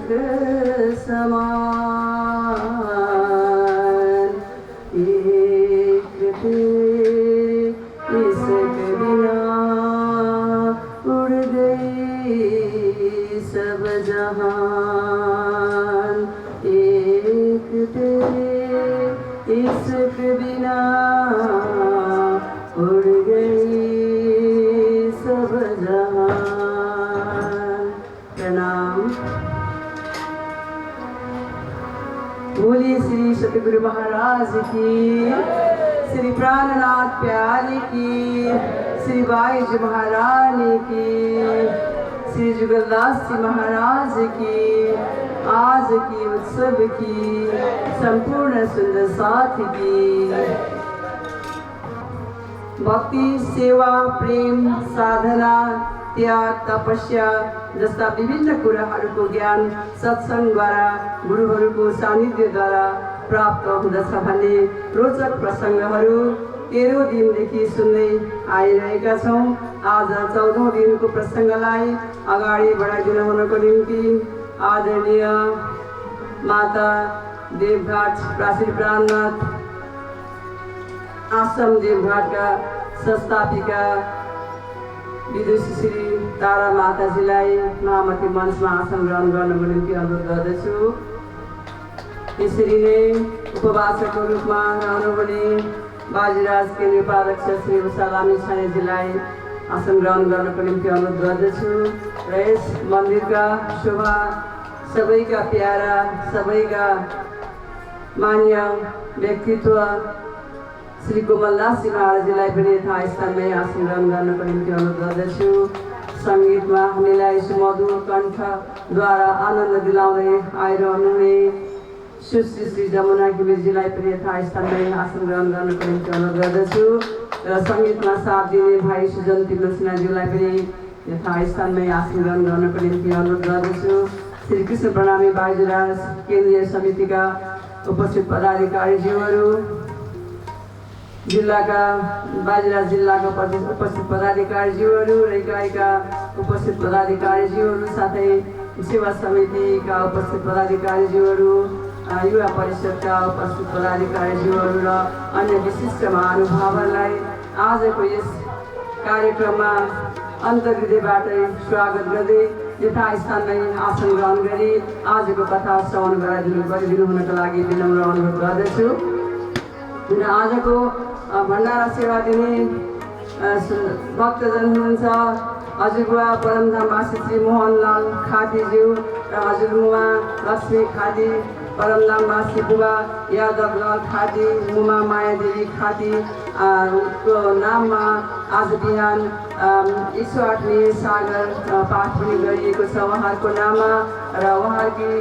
समान एक थे इसके बिना उड़ गई सब जहान एक थे इसके बिना उड़ गई सब जहान। प्रणाम। बोलिए श्री सतगुरु महाराज की, श्री प्राणनाथ प्यारे की, श्री बाईजी महारानी की, श्री जुगलदास जी महाराज की, आज की उत्सव की संपूर्ण सुंदर साथ की। भक्ति, सेवा, प्रेम, साधना, त्याग, तपस्या जस्ता विभिन्न कुराहरूको ज्ञान सत्सङ्गद्वारा गुरुहरूको सानिध्यद्वारा प्राप्त हुँदछ भन्ने रोचक प्रसङ्गहरू 13औं दिनदेखि सुन्दै आइरहेका छौँ। आज 14औं दिनको प्रसङ्गलाई अगाडि बढाइदिनु हुनको निम्ति आदरणीय माता देवघाट प्राचीन प्राणनाथ आश्रम देवघाटका संस्थापिका विदुषी श्री तारा माताजीलाई महामती मञ्चमा आसन ग्रहण गर्नको निम्ति अनुरोध गर्दछु। यसरी नै उपवासकको रूपमा रहनुहुने बाजीराज केन्द्रीय उपाध्यक्ष श्री उषा लामिछानेजीलाई आसन ग्रहण गर्नको निम्ति अनुरोध गर्दछु। र यस मन्दिरका शोभा सबैका प्यारा, सबैका मान्य व्यक्तित्व श्री गोमलदास जी महाराजजीलाई पनि यथास्थानमै आसन ग्रहण गर्नको निम्ति अनुरोध गर्दछु। सङ्गीतमा हामीलाई सुमधुर कण्ठद्वारा आनन्द दिलाउँदै आइरहनुहुने सुश्री श्री जमुना घिमिरेजीलाई पनि यथास्थानमै आसन ग्रहण गर्नको निम्ति अनुरोध गर्दछु। र सङ्गीतमा साथ दिने भाइ सुजन तिम्रो सिन्हाज्यूलाई पनि यथास्थानमै आसन ग्रहण गर्नको निम्ति अनुरोध गर्दछु। श्री कृष्ण प्रणामी बाजुराज केन्द्रीय समितिका उपस्थित पदाधिकारीज्यूहरू, जिल्लाका बाजुराज जिल्लाका उपस्थित पदाधिकारीज्यूहरू र इकाइका उपस्थित पदाधिकारीज्यूहरू, साथै सेवा समितिका उपस्थित पदाधिकारीज्यूहरू, युवा परिषदका उपस्थित पदाधिकारीज्यूहरू र अन्य विशिष्ट महानुभावहरूलाई आजको यस कार्यक्रममा अन्तर्हृदयबाटै स्वागत गर्दै यथास्थानमै आसन ग्रहण गरी आजको कथा श्रवण गरिदिनु हुनको लागि विनम्र अनुरोध गर्दछु। आजको भण्डारा सेवा दिने भक्तजन हुनुहुन्छ हजुरबुवा परमधामवासी श्री मोहनलाल खातीज्यू र हजुरमुमा लक्ष्मी खाती, परमधामवासी बुबा यादवलाल खाती, मुमा मायादेवी खाती को नाममा आज बिहान 108 सागर पाठ पनि गरिएको छ उहाँहरूको नाममा। र उहाँकी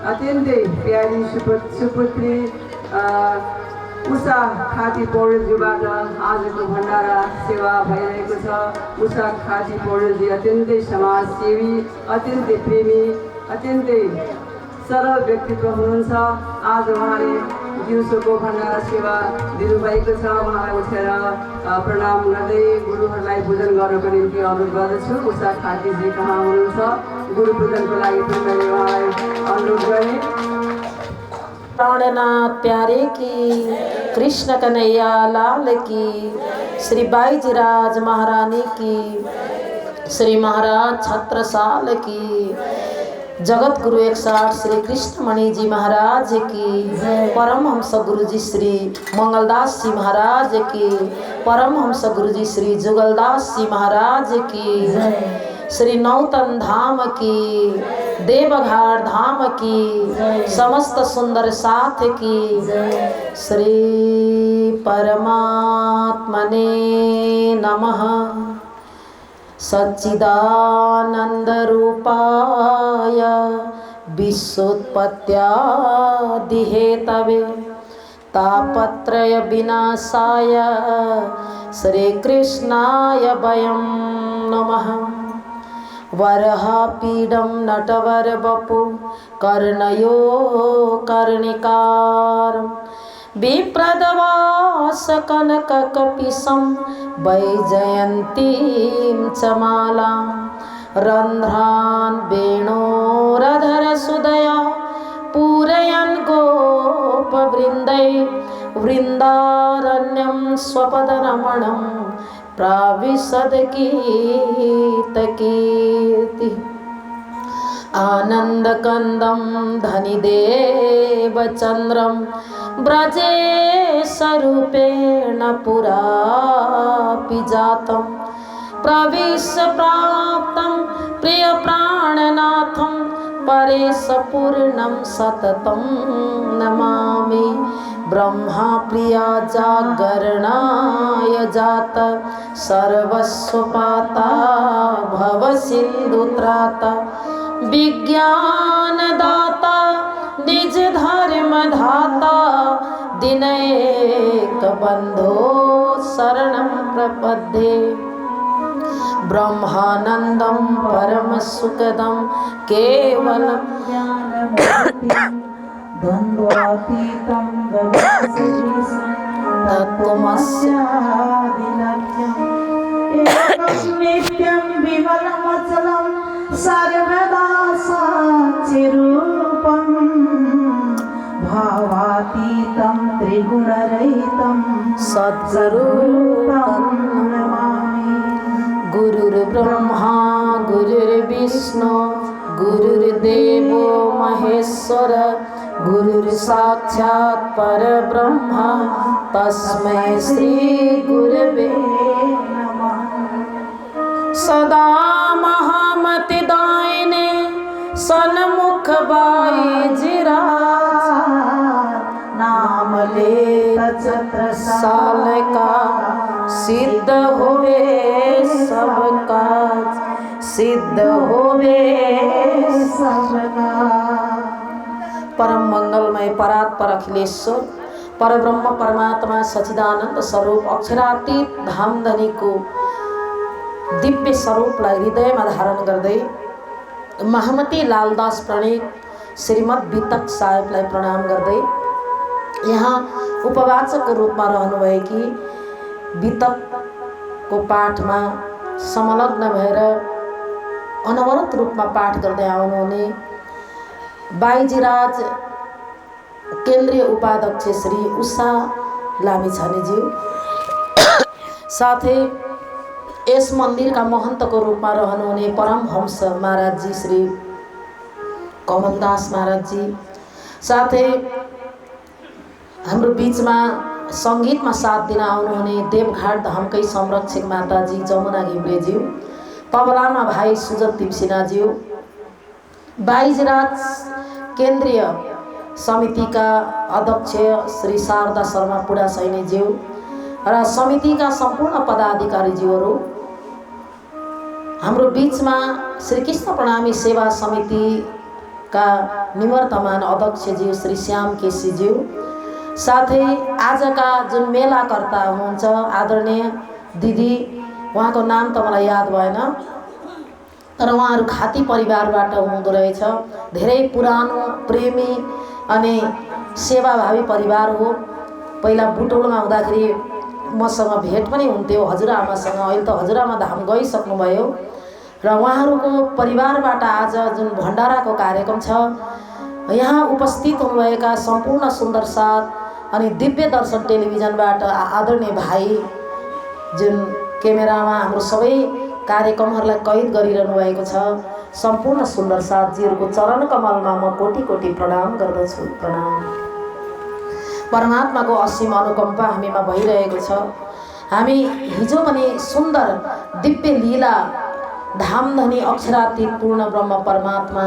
अत्यन्तै प्यारी सुपुत्री उषा खाती पौडेलज्यूबाट आजको भण्डारा सेवा भइरहेको छ। उषा खाती पौडेलजी अत्यन्तै समाजसेवी, अत्यन्तै प्रेमी, अत्यन्तै सरल व्यक्तित्व हुनुहुन्छ। आज उहाँले दिउँसोको भण्डारा सेवा दिनुभएको छ। उहाँलाई उठेर प्रणाम गर्दै गुरुहरूलाई पूजन गर्नको निम्ति अनुरोध गर्दछु। उषा खातीजी कहाँ हुनुहुन्छ? गुरु पूजनको लागि पनि मैले उहाँलाई अनुरोध गरेँ। प्राणनाथ प्यारे की, कृष्ण कन्हैया लाल की, श्री बाईजीराज महारानी की, श्री महाराज छत्रसाल की, जगत गुरु 108 श्री कृष्णमणि जी महाराज की, परमहंस गुरु जी श्री मंगलदास जी महाराज की, परमहंस गुरु जी श्री जुगलदास जी महाराज की, श्री नौतन धाम की, देवघाट धाम की, समस्त सुंदर साथ की, श्री परमात्मने नमः। सच्चिदानंद रूपाय विश्वोत्पत्त्यादि हेतवे तापत्रय विनाशाय श्री कृष्णाय वयं नमः। वरहापीडं नटवर वपु कर्णयो कर्णिकारं विप्रदवास कनककपिशं वैजयन्तीं च मालां रन्ध्रान् वेणोरधर सुदय वृन्दै वृन्दारण्यं स्वपदरमणं प्राविशद्गीतकीर्ति आनन्दकन्दं धनिदेवचन्द्रं ब्रजेशरूपेण पुरापि जातं प्रविश्य प्राप्तं प्रियप्राणनाथं परेशपूर्णं सततं नमामि ब्रह्मा प्रिया जागरणाय जात सर्वस्वपाता भवसिन्धुत्राता विज्ञानदाता निज धर्मधाता दिनैकबन्धो शरणं प्रपद्ये ब्रह्मानन्दं परमसुखदं केवलं द्वन्द्वातीतं गगनसदृशं तत्त्वमस्यादिलक्ष्यम् एकं नित्यं विमलमचलं सर्वदा साक्षिरूपं भावातीतं त्रिगुणरहितं सद्गुरुं नमामि। गुरुर्ब्रह्मा गुरुर्विष्णु गुरुर्देवो महेश्वर गुरुर्साक्षात् परब्रह्म तस्मै श्री गुरवे नमः। सदा महामति दायिने सन्मुख बाईजीराज नाम ले छत्रसाल का सिद्ध होवे सब काज सिद्ध होवे सबका। परम मंगलमय परात्पर अखिलेश्वर परब्रह्म परमात्मा सच्चिदानंद स्वरूप अक्षरातीत धामधनी को दिव्य स्वरूपलाई हृदयमा धारण गर्दै महामती लालदास प्रणीत श्रीमद् वितक साहेबलाई प्रणाम गर्दै यहाँ उपवाचकको रूपमा रहनुभएकी वितकको पाठमा संलग्न भएर अनवरत रूपमा पाठ गर्दै आउनुहुने बाईजीराज केन्द्रीय उपाध्यक्ष श्री उषा लामिछानेज्यू साथै यस मन्दिरका महन्तको रूपमा रहनुहुने परमहंस महाराजजी श्री कमलदास महाराजजी साथै हाम्रो बीचमा सङ्गीतमा साथ दिन आउनुहुने देवघाट धामकै संरक्षक माताजी जमुना घिम्रेज्यू तबलामा भाइ सुजत तिप्सिनाज्यू बाईजीराज केन्द्रीय समितिका अध्यक्ष श्री शारदा शर्मा पुडा सैनीज्यू र समितिका सम्पूर्ण पदाधिकारीज्यूहरू हाम्रो बीचमा श्री कृष्ण प्रणामी सेवा समितिका निवर्तमान अध्यक्षज्यू श्री श्याम केसीज्यू साथै आजका जुन मेलाकर्ता हुनुहुन्छ आदरणीय दिदी उहाँको नाम त मलाई याद भएन तर उहाँहरू खाती परिवारबाट हुनुहुँदो रहेछ। धेरै पुरानो प्रेमी अनि सेवाभावी परिवार हो। पहिला बुटोलमा हुँदाखेरि मसँग भेट पनि हुन्थ्यो हजुरआमासँग। अहिले त हजुरआमा धाम गइसक्नुभयो र उहाँहरूको परिवारबाट आज जुन भण्डाराको कार्यक्रम छ यहाँ उपस्थित हुनुभएका सम्पूर्ण सुन्दर साथ अनि दिव्य दर्शन टेलिभिजनबाट आदरणीय भाइ जुन क्यामेरामा हाम्रो सबै कार्यक्रमहरूलाई कैद गरिरहनु भएको छ सम्पूर्ण सुन्दर साथजीहरूको चरण कमलमा म कोटि कोटि प्रणाम गर्दछु। प्रणाम। परमात्माको असीम अनुकम्पा हामीमा भइरहेको छ। हामी हिजो पनि सुन्दर दिव्य लीला धामधनी अक्षरातीत पूर्ण ब्रह्म परमात्मा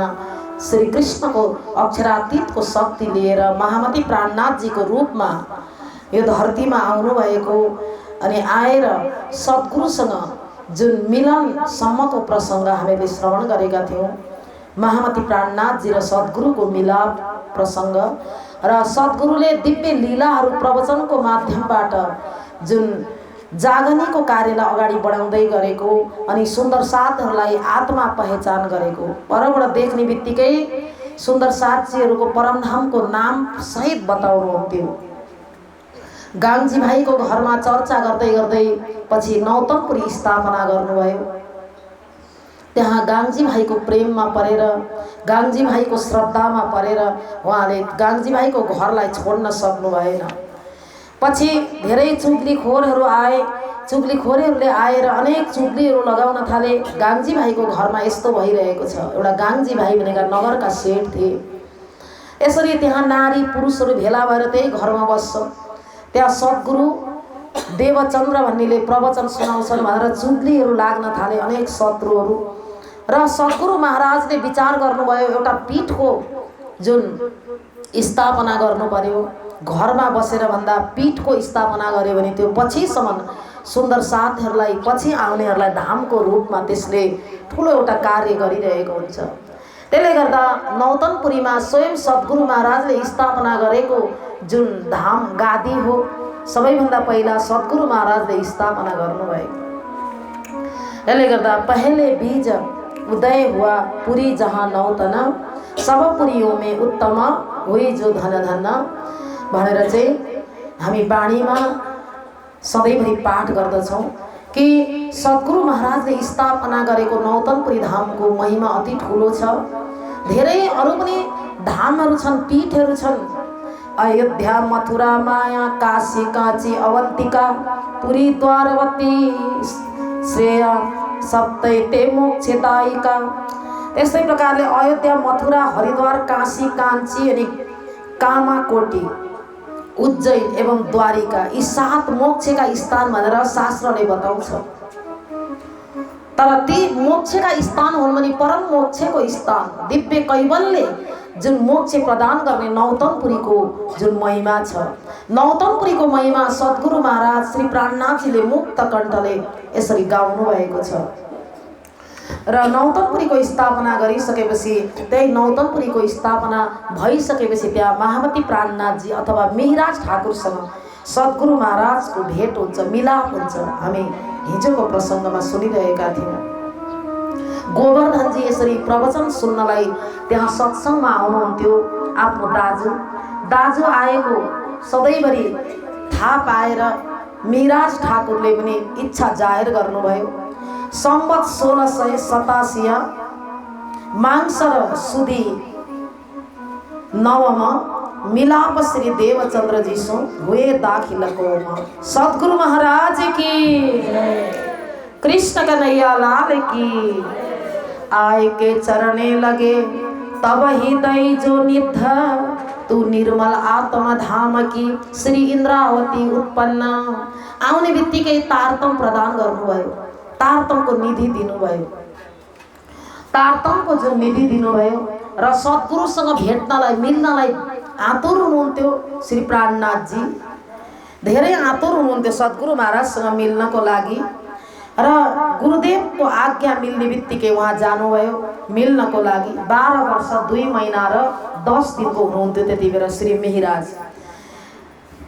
श्री कृष्णको अक्षरातीतको शक्ति लिएर महामती प्राणनाथजीको रूपमा यो धरतीमा आउनुभएको अनि आएर सद्गुरुसँग जुन मिलनसम्मको प्रसङ्ग हामीले श्रवण गरेका थियौँ। महामती प्राणनाथजी र सद्गुरुको मिलाप प्रसङ्ग र सद्गुरुले दिव्य लीलाहरू प्रवचनको माध्यमबाट जुन जागनीको कार्यलाई अगाडि बढाउँदै गरेको अनि सुन्दर साथहरूलाई आत्मा पहिचान गरेको परबाट देख्ने बित्तिकै सुन्दर साथजीहरूको परमधामको नाम सहित बताउनुहुन्थ्यो। गाङ्जी भाइको घरमा चर्चा गर्दै गर्दै पछि नौतमपुरी स्थापना गर्नुभयो त्यहाँ गाङ्जी भाइको प्रेममा परेर, गाङ्जी भाइको श्रद्धामा परेर उहाँले गाङ्जी भाइको घरलाई छोड्न सक्नु भएन। पछि धेरै चुग्लीखोरहरू आए, चुग्लीखोरहरूले आएर अनेक चुग्लीहरू लगाउन थाले। गाङ्जी भाइको घरमा यस्तो भइरहेको छ। एउटा गाङ्जी भाइ भनेका नगरका सेठ थिए। यसरी त्यहाँ नारी पुरुषहरू भेला भएर त्यही घरमा बस्छ। त्यहाँ सद्गुरु देवचन्द्र भन्नेले प्रवचन सुनाउँछन् भनेर चुग्लीहरू लाग्न थाले, अनेक शत्रुहरू। र सद्गुरु महाराजले विचार गर्नुभयो एउटा पीठको जुन स्थापना गर्नु पर्यो, घरमा बसेर भन्दा पीठको स्थापना गर्यो भने त्यो पछिसम्म सुन्दर साथीहरूलाई, पछि आउनेहरूलाई धामको रूपमा त्यसले ठुलो एउटा कार्य गरिरहेको हुन्छ। त्यसले गर्दा नौतनपुरीमा स्वयं सद्गुरु महाराजले स्थापना गरेको जुन धाम गादी हो, सबैभन्दा पहिला सद्गुरु महाराजले स्थापना गर्नुभएको। त्यसले गर्दा पहले बीज उदय हुआ पुरी जहाँ नौतन, सब पुरियों में उत्तम हुई जो धन धन भनेर चाहिँ हामी बाणीमा सधैँभरि पाठ गर्दछौँ कि सद्गुरु महाराजले स्थापना गरेको नौतनपुरी धामको महिमा अति ठुलो छ। धेरै अरू पनि धामहरू छन्, पीठहरू छन्। अयोध्या, मथुरा, माया, काशी, काँची, अवन्तिका, पुरी, द्वारवती, श्रेया, सप्तैते मोक्षदायिका। यस्तै प्रकारले अयोध्या, मथुरा, हरिद्वार, काशी, काञ्ची अनि कामाकोटी, उज्जैन एवं द्वारिका, यी 7 मोक्षका स्थान भनेर शास्त्रले बताउँछ। तर ती मोक्षका स्थान हुन् भने परम मोक्षको स्थान, दिव्य कैवल्य जुन मोक्ष प्रदान गर्ने नौतनपुरीको जुन महिमा छ, नौतनपुरीको महिमा सद्गुरु महाराज श्री प्राणनाथजीले मुक्त कण्ठले यसरी गाउनु भएको छ। र नौतनपुरीको स्थापना गरिसकेपछि, त्यही नौतनपुरीको स्थापना भइसकेपछि त्यहाँ महामती प्राणनाथजी अथवा मिहिराज ठाकुरसँग सद्गुरु महाराजको भेट हुन्छ, मिलाप हुन्छ। हामी हिजोको प्रसङ्गमा सुनिरहेका थियौँ। गोवर्धनजी यसरी प्रवचन सुन्नलाई त्यहाँ सत्सङ्गमा आउनुहुन्थ्यो। आफ्नो दाजु आएको सधैँभरि थाहा पाएर मिहिराज ठाकुरले पनि इच्छा जाहेर गर्नुभयो। सम्वत 1687 माङ्सर सुदी 9 मिलाप श्री देवचंद्र जी सो हुए दाखिल कोमा। सद्गुरु महाराज की, कृष्ण कन्हैया लाल की। आय के चरणे लगे तब ही दई जो निध, तू निर्मल आत्मा धाम की श्री इंद्रावती उत्पन्न। आउने बित्तिकै तारतम प्रदान गर्नुभयो, तारतमको निधि दिनुभयो, तारतमको जुन निधि दिनुभयो। र सद्गुरुसँग भेट्नलाई मिल्नलाई आतुर हुनुहुन्थ्यो श्री प्राणनाथजी, धेरै आतुर हुनुहुन्थ्यो सद्गुरु महाराजसँग मिल्नको लागि। र गुरुदेवको आज्ञा मिल्ने बित्तिकै उहाँ जानुभयो मिल्नको लागि। 12 वर्ष 2 महिना र 10 दिनको हुनुहुन्थ्यो त्यति बेला श्री मिहिराज।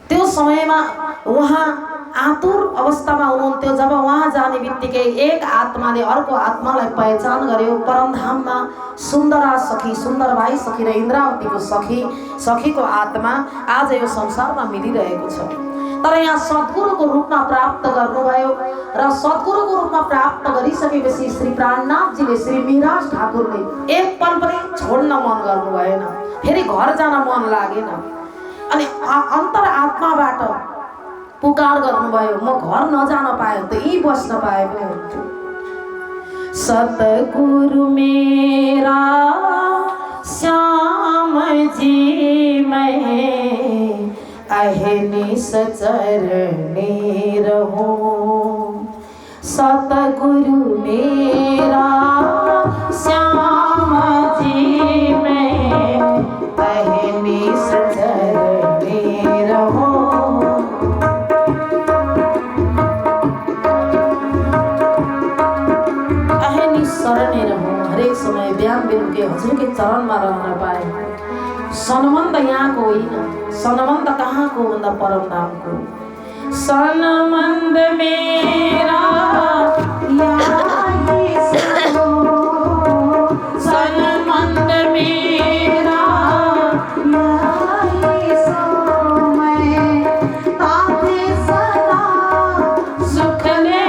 त्यो समयमा उहाँ आतुर अवस्थामा हुनुहुन्थ्यो। जब उहाँ जाने बित्तिकै एक आत्माले अर्को आत्मालाई पहिचान गर्यो। परमधाममा सुन्दरा सखी, सुन्दर भाइ सखी र इन्द्रावतीको सखीको आत्मा आज यो संसारमा मिलिरहेको छ। तर यहाँ सद्गुरुको रूपमा प्राप्त गर्नुभयो र सद्गुरुको रूपमा प्राप्त गरिसकेपछि श्री प्राणनाथजीले, श्री मिहिराज ठाकुरले एक पल पनि छोड्न मन गर्नु भएन, फेरि घर जान मन लागेन। अनि अन्तर आत्माबाट पुकार गर्नुभयो, म घर नजान पाए त यही बस्न पाए पनि हुन्थ्यो। सतगुरु मेरा श्याम जी मैं अहनिस चरणे रहूं। सतगुरु मेरा श्याम जी मैं अहनिस चरणे रहूं। अहनिस शरणे रहूं, हरेक समय बिहान बेलुकी हजुरकै चरणमा रहन पाए। सनमन्द यहाँको होइन, सनमन्द कहाँको भन्दा परमधामको। सनमन्द मेरा सनमन्द मेरा सुख ले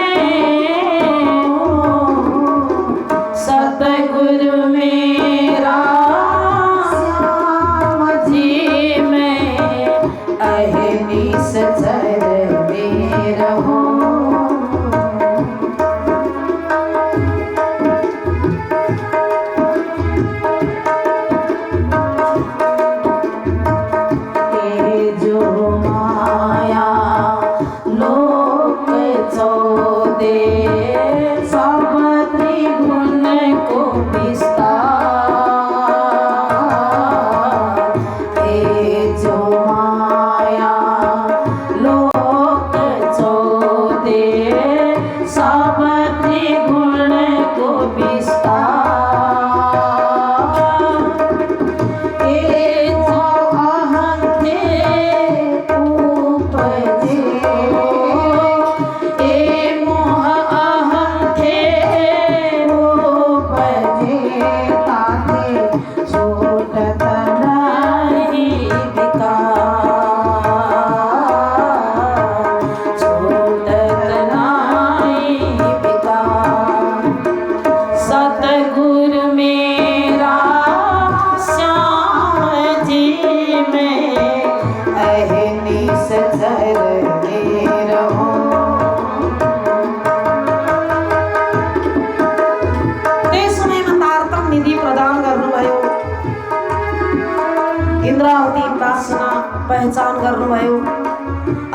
इन्द्रावती बासना पहिचान गर्नुभयो।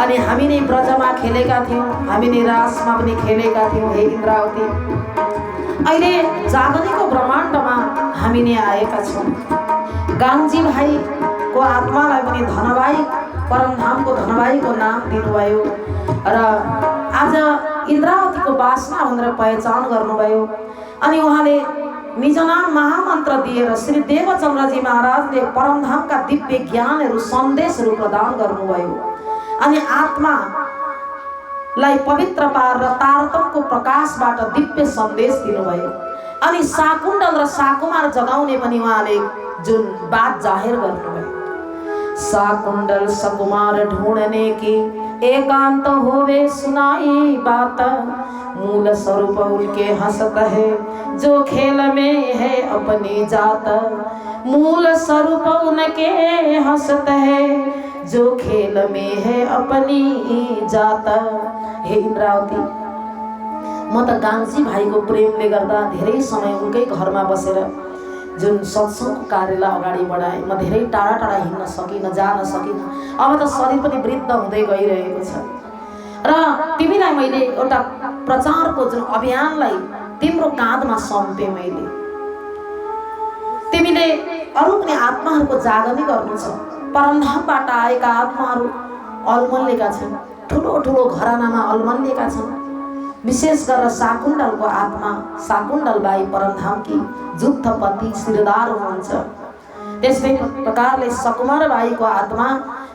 अनि हामी नै ब्रजमा खेलेका थियौँ, हामी नै रासमा पनि खेलेका थियौँ। हे इन्द्रावती, अहिले जागनेको ब्रह्माण्डमा हामी नै आएका छौँ। गाङ्जी भाइको आत्मालाई पनि धनभाइ परमधामको धनभाइको नाम दिनुभयो र आज इन्द्रावतीको बासना भनेर पहिचान गर्नुभयो। अनि उहाँले निज नाम महामन्त्र दिएर श्री देवचन्द्रजी महाराजले परमधामका दिव्य ज्ञानहरू सन्देशहरू प्रदान गर्नुभयो। अनि आत्मालाई पवित्र पारेर तारतमको प्रकाशबाट दिव्य सन्देश दिनुभयो। अनि शाकुण्डल र शाकुमार जगाउने पनि उहाँले जुन बात जाहेर गर्नुभयो। शाकुण्डल शाकुमार ढूंढने की एकांत होवे सुनाई बात, मूल स्वरूप उनके हंसत है जो खेल में है अपनी जात। मूल स्वरूप उनके हंसत है जो खेल में है अपनी जात। हे इन्द्रावती, म त गाङ्जी भाइको प्रेमले गर्दा धेरै समय उनकै घरमा बसेर जुन सत्सङ्गको कार्यलाई अगाडि बढाएँ। म धेरै टाढा टाढा हिँड्न सकिनँ, जान सकिनँ। अब त शरीर पनि वृद्ध हुँदै गइरहेको छ र तिमीलाई मैले एउटा प्रचारको जुन अभियानलाई तिम्रो काँधमा सौंपेँ मैले। तिमीले अरू पनि आत्माहरूको जागनी गर्नु छ। परमधामबाट आएका आत्माहरू अल्मलिएका छन्, ठुलो ठुलो घरानामा अल्मलिएका छन्। विशेष गरेर शाकुण्डलको आत्मा, शाकुण्डल बाई परमधामकी जुद्धपति सिरदार हुनुहुन्छ। त्यस्तै प्रकारले सकुमार बाईको आत्मा,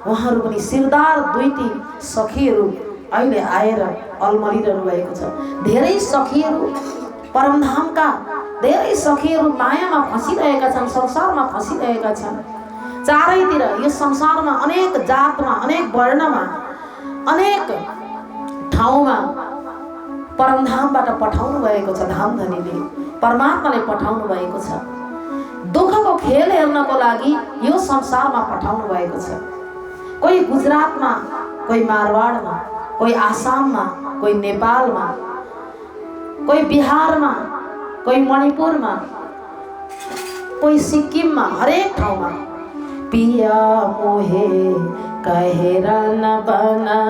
उहाँहरू पनि सिरदार दुईटी सखीहरू अहिले आएर अल्मलिरहनु भएको छ। धेरै सखीहरू परमधामका धेरै सखीहरू मायामा फँसिरहेका छन्, संसारमा फँसिरहेका छन्। चारैतिर यो संसारमा अनेक जातमा, अनेक वर्णमा, अनेक ठाउँमा परमधामबाट पठाउनु भएको छ। धामधनीले परमात्माले पठाउनु भएको छ। दुःखको खेल हेर्नको लागि यो संसारमा पठाउनु भएको छ। कोही गुजरातमा, कोही मारवाडमा, कोही आसाममा, कोही नेपालमा, कोही बिहारमा, कोही मणिपुरमा, कोही सिक्किममा, हरेक ठाउँमा। पिया मोहे कहेरा न बना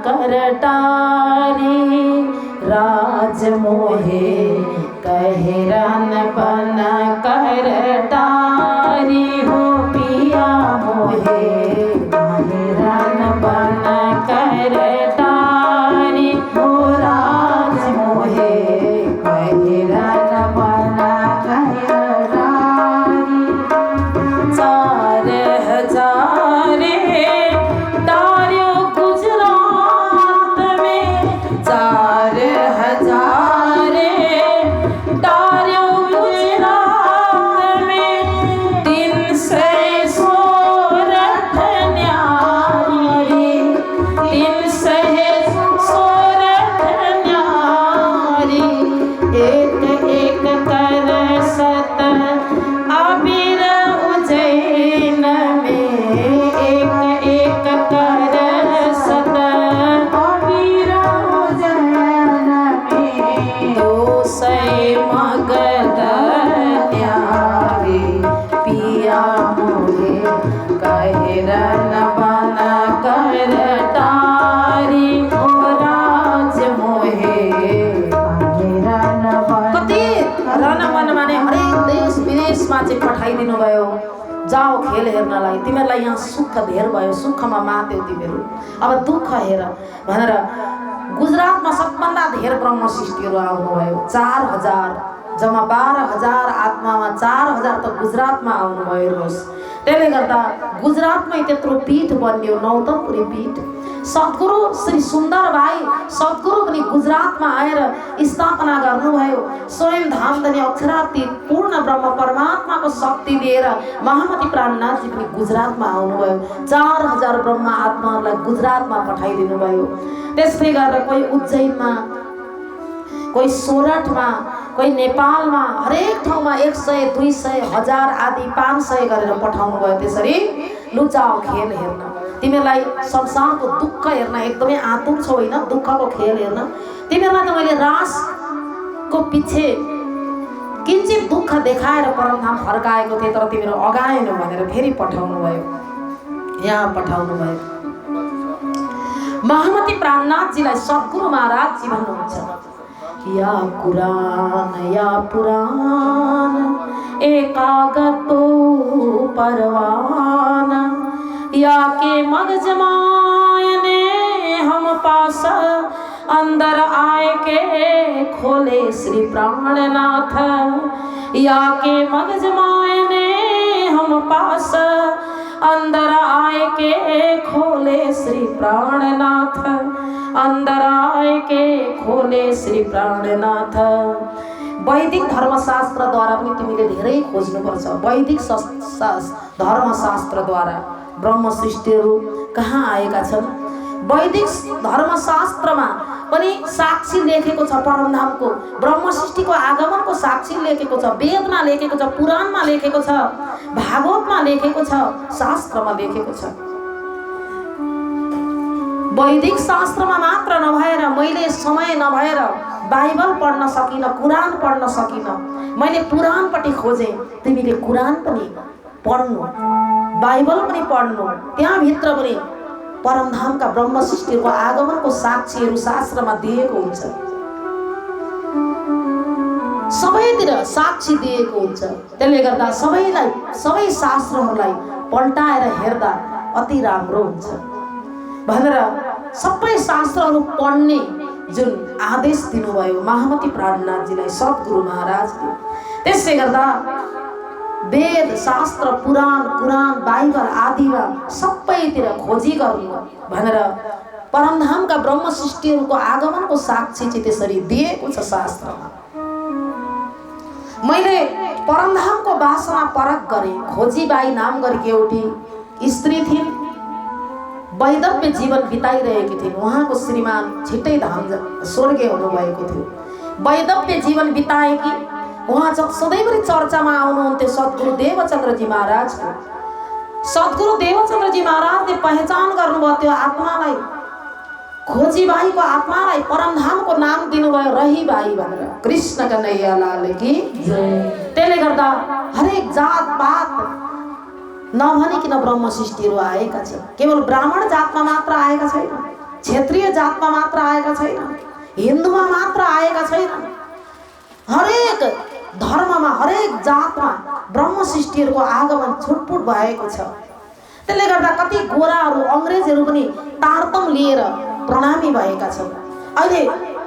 कर टारी, राज मोहे कहेरा न बना कर टारी। हो पिया मोहे कहेरा न बना कर टारी, हो राज मोहे कहेरा न बना कर टारी। 4000 टारियों गुजरात में, 4000 टारियों गुजरात में, 300 रथ न्यारी, 300 रथ न्यारी। एक एक कर सत अबीर उज्जैन में, एक एक कर सत अबीर उज्जैन में, 200 मगध न्यारी। पिया मोहे कहेरा न बना कर टारी, ओ राज मोहे कहेरा न बना। कति रणवन माने हरेक देश विदेशमा चाहिँ पठाइदिनु भयो। जाओ खेल हेर्नलाई, तिमीहरूलाई यहाँ सुख धेर भयो, सुखमा मात्यौ तिमीहरू, अब दुःख हेर भनेर गुजरातमा सबभन्दा धेर ब्रह्म सृष्टिहरू आउनुभयो। 4000 जम्मा 12000 आत्मामा 4000 त गुजरातमा आउनुभयो। हेर्नुहोस्, त्यसले गर्दा गुजरातमै त्यत्रो पीठ बन्यो, नौतमपुरी पीठ। सद्गुरु श्री सुन्दर भाइ सद्गुरु पनि गुजरातमा आएर स्थापना गर्नुभयो। स्वयं धामधनी अक्षरातीत पूर्ण ब्रह्म परमात्माको शक्ति लिएर महामती प्राणनाथजी पनि गुजरातमा आउनुभयो। 4000 ब्रह्म आत्माहरूलाई गुजरातमा पठाइदिनु भयो। त्यस्तै गरेर कोही उज्जैनमा, कोही सोरठमा, कोही नेपालमा, हरेक ठाउँमा 100, 200, 1000 आदि 500 गरेर पठाउनु भयो। त्यसरी लुचाओ खेल हेर्न। तिमीहरूलाई संसारको दुःख हेर्न एकदमै आतुर छौ होइन, दुःखको खेल हेर्न। तिमीहरूलाई त मैले रासको पछि किञ्चित दुःख देखाएर परमधाम फर्काएको थिएँ, तर तिमीहरू अगाएन भनेर फेरि पठाउनु भयो, यहाँ पठाउनु भयो। महामती प्राणनाथजीलाई सद्गुरु महाराजजी भन्नुहुन्छ, या पुराण एक कागज तो परवाना, या के मगज मायने हम पास अंदर आए के खोले श्री प्राणनाथ, या के मगज मायने हम पास अंदर आए के खोले श्री प्राणनाथ, अंदर आए के खोले श्री प्राणनाथ। वैदिक धर्मशास्त्रद्वारा पनि तिमीले धेरै खोज्नुपर्छ। वैदिक धर्मशास्त्रद्वारा ब्रह्म सृष्टिहरू कहाँ आएका छन्? वैदिक धर्मशास्त्रमा पनि साक्षी लेखेको छ परमधामको, ब्रह्म सृष्टिको आगमनको साक्षी लेखेको छ, वेदमा लेखेको छ, पुराणमा लेखेको छ, भागवतमा लेखेको छ, शास्त्रमा लेखेको छ। वैदिक शास्त्रमा मात्र नभएर मैले समय नभएर बाइबल पढ्न सकिनँ, कुरान पढ्न सकिनँ, मैले पुराणपट्टि खोजेँ। तिमीले कुरान पनि पढ्नु, बाइबल पनि पढ्नु, त्यहाँभित्र पनि परमधामका ब्रह्म सृष्टिको आगमनको साक्षीहरू शास्त्रमा दिएको हुन्छ, सबैतिर साक्षी दिएको हुन्छ। त्यसले गर्दा सबै शास्त्रहरूलाई पल्टाएर हेर्दा अति राम्रो हुन्छ भनेर सबै शास्त्रहरू पढ्ने जुन आदेश दिनुभयो महामती प्राणनाथजीलाई सद्गुरु महाराजले। त्यसले गर्दा वेद शास्त्र पुराण कुरान बाइबल आदिमा सबैतिर खोजी गर्नु भनेर परमधामका ब्रह्म सृष्टिहरूको आगमनको साक्षी चाहिँ त्यसरी दिएको छ शास्त्रमा। मैले परमधामको वासना परख गरेँ। खोजीबाई नाम गरेकी एउटी स्त्री थिइन्, वैदव्य जीवन बिताइरहेकी थिइन्। उहाँको श्रीमान छिट्टै धाम स्वर्गीय हुनुभएको थियो। वैदव्य जीवन बिताएकी उहाँ सधैँभरि चर्चामा आउनुहुन्थ्यो सद्गुरु देवचन्द्रजी महाराजको। सद्गुरु देवचन्द्रजी महाराजले पहिचान गर्नुभयो त्यो आत्मालाई, खोजीबाईको आत्मालाई परमधामको नाम दिनुभयो रहीबाई भनेर। कृष्ण कन्हैया लाल की जय। त्यसले गर्दा हरेक जात पात नभनिकन ब्रह्म सृष्टिहरू आएका छन्। केवल ब्राह्मण जातमा मात्र आएका छैन, क्षेत्रीय जातमा मात्र आएका छैन, हिन्दूमा मात्र आएका छैन, हरेक धर्ममा हरेक जातमा ब्रह्म सृष्टिहरूको आगमन छुटपुट भएको छ। त्यसले गर्दा कति गोराहरू अङ्ग्रेजहरू पनि तारतम लिएर प्रणामी भएका छन्। अहिले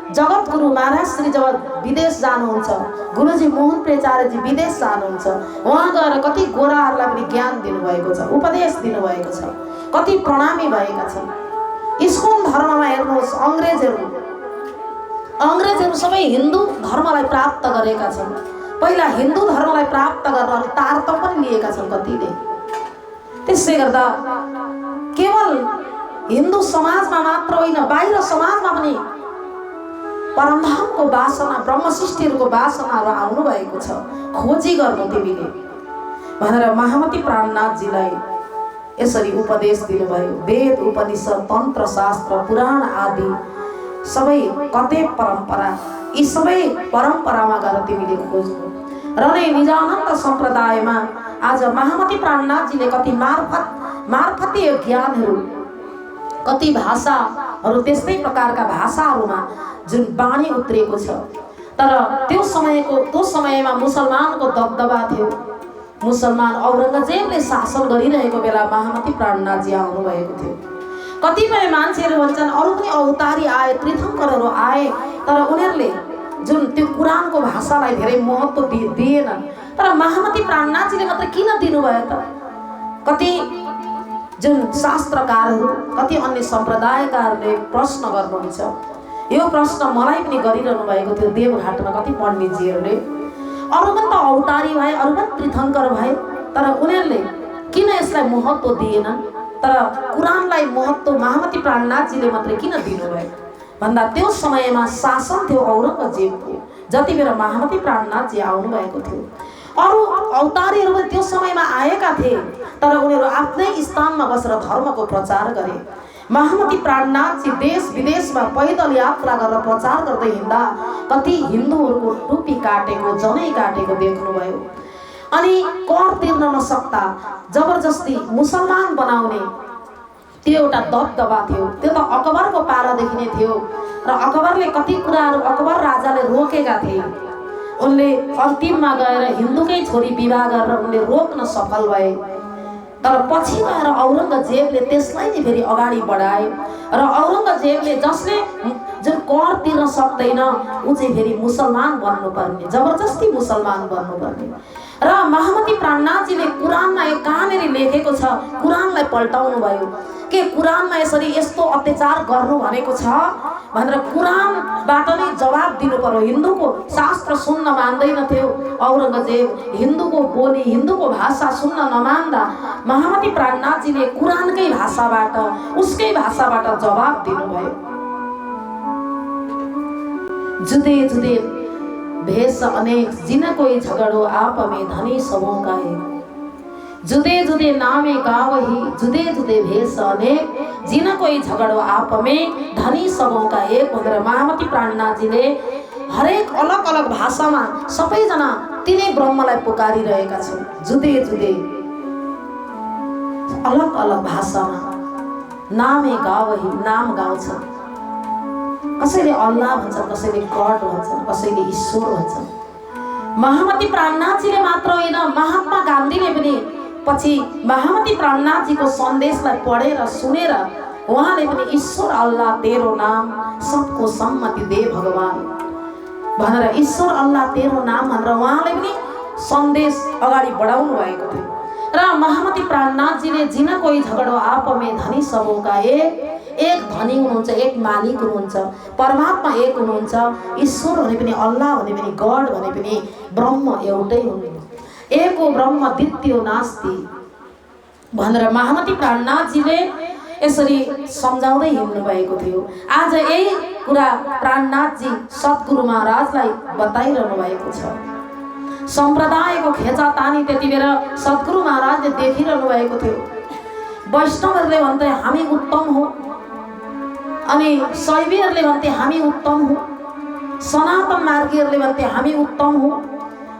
जगतगुरु महाराज श्री जब विदेश जानुहुन्छ, गुरुजी मोहन प्रेचार्यजी विदेश जानुहुन्छ, उहाँ गएर कति गोराहरूलाई पनि ज्ञान दिनुभएको छ, उपदेश दिनुभएको छ, कति प्रणामी भएका छन्। इस्कन धर्ममा हेर्नुहोस्, अङ्ग्रेजहरू सबै हिन्दू धर्मलाई प्राप्त गरेका छन्। पहिला हिन्दू धर्मलाई प्राप्त गरेर तारतम पनि लिएका छन् कतिले। त्यसले गर्दा केवल हिन्दू समाजमा मात्र होइन, बाहिर समाजमा पनि परमधामको वासना ब्रह्म सृष्टिहरूको वासनाहरू आउनु भएको छ। खोजी गर्नु तिमीले भनेर महामती प्राणनाथजीलाई यसरी उपदेश दिनुभयो। वेद उपनिषद तन्त्र शास्त्र पुराण आदि सबै कते परम्परा, यी सबै परम्परामा गएर तिमीले खोज्नु। र नै निजानन्द सम्प्रदायमा आज महामती प्राणनाथजीले कति मार्फतीय ज्ञानहरू, कति भाषाहरू, त्यस्तै प्रकारका भाषाहरूमा जुन बाणी उत्रिएको छ। तर त्यो समयमा मुसलमानको दबदबा थियो। मुसलमान औरङ्गजेबले शासन गरिरहेको बेला महामती प्राणनाथजी आउनुभएको थियो। कतिपय मान्छेहरू भन्छन् अरू पनि अवतारी आए, तीर्थङ्करहरू आए, तर उनीहरूले जुन त्यो कुरानको भाषालाई धेरै महत्त्व दिएनन्। तर महामती प्राणनाथजीले मात्र किन दिनुभयो त? कति जुन शास्त्रकारहरू, कति अन्य सम्प्रदायकारहरूले प्रश्न गर्नुहुन्छ। यो प्रश्न मलाई पनि गरिरहनु भएको थियो देवघाटमा कति पण्डितजीहरूले। अरू पनि त अवतारी भए, अरू पनि तीर्थङ्कर भए, तर उनीहरूले किन यसलाई महत्त्व दिएनन्? तर कुरानलाई महत्त्व महामती प्राणनाथजीले मात्रै किन दिनुभयो भन्दा त्यो समयमा शासन थियो औरङ्गजेबको। जति बेला महामती प्राणनाथजी आउनुभएको थियो, अरू अवतारीहरू पनि त्यो समयमा आएका थिए, तर उनीहरू आफ्नै स्थानमा बसेर धर्मको प्रचार गरे। महामती प्राणनाथजी देश विदेशमा पैदल यात्रा गरेर प्रचार गर्दै हिँड्दा कति हिन्दूहरूको टुपी काटेको, जनै काटेको देख्नुभयो। अनि कर तिर्न नसक्दा जबरजस्ती मुसलमान बनाउने त्यो एउटा दबदबा थियो। त्यो त अकबरको पालादेखि नै थियो र अकबरले कति कुराहरू अकबर राजाले रोकेका थिए। उनले अन्तिममा गएर हिन्दूकै छोरी विवाह गरेर उनले रोक्न सफल भए, तर पछि गएर औरङ्गजेबले त्यसलाई नै फेरि अगाडि बढाए र औरङ्गजेबले जसले जुन कर तिर्न सक्दैन ऊ चाहिँ फेरि मुसलमान बन्नुपर्ने, जबरजस्ती मुसलमान बन्नुपर्ने। र महामती प्राणनाथजीले कुरानमा यो कहाँनिर लेखेको छ, कुरानलाई पल्टाउनु भयो के कुरानमा यसरी यस्तो अत्याचार गर्नु भनेको छ भनेर कुरानबाट नै जवाब दिनु पर्यो। हिन्दूको शास्त्र सुन्न मान्दैन थियो औरङ्गजेब, हिन्दूको बोली हिन्दूको भाषा सुन्न नमान्दा महामती प्राणनाथजीले कुरानकै भाषाबाट, उसकै भाषाबाट जवाब दिनुभयो। जुदे जुदे भेष अनेक जिन कोई झगड़ो आप में धनी सबों का है, जुदे जुदे नामे गावही जुदे जुदे भेष अनेक जिन कोई झगड़ो आप में धनी सबों का एक भनेर महामती प्राणनाथजीले हरेक अलग अलग भाषामा सबैजना तिनै ब्रह्मलाई पुकारिरहेका छन्। जुदे जुदे अलग अलग भाषामा नामे गावही नाम गाउँछन्, कसैले अल्लाह भन्छन्, कसैले गड भन्छन्, कसैले ईश्वर भन्छन्। महामती प्राणनाथजीले मात्र होइन, महात्मा गान्धीले पनि पछि महामती प्राणनाथजीको सन्देशलाई पढेर सुनेर उहाँले पनि ईश्वर अल्लाह तेरो नाम सबको सम्मति दे भगवान भनेर ईश्वर अल्लाह तेरो नाम भनेर उहाँले पनि सन्देश अगाडि बढाउनु भएको थियो। र महामती प्राणनाथजीले जिन कोही झगडो आप में धनी सबोका एक धनी हुनुहुन्छ, एक मालिक हुनुहुन्छ, परमात्मा एक हुनुहुन्छ, ईश्वर भने पनि अल्लाह भने पनि गड भने पनि ब्रह्म एउटै हुनुहुन्छ, एको ब्रह्म द्वितीयो नास्ति भनेर महामती प्राणनाथजीले यसरी सम्झाउँदै हिँड्नु भएको थियो। आज यही कुरा प्राणनाथजी सद्गुरु महाराजलाई बताइरहनु भएको छ। सम्प्रदायको खेचातानी त्यति बेला सद्गुरु महाराजले देखिरहनु भएको थियो। वैष्णवहरूले भन्थे हामी उत्तम हो, अनि शैवीहरूले भन्थे हामी उत्तम हो, सनातन मार्गीहरूले भन्थे हामी उत्तम हो,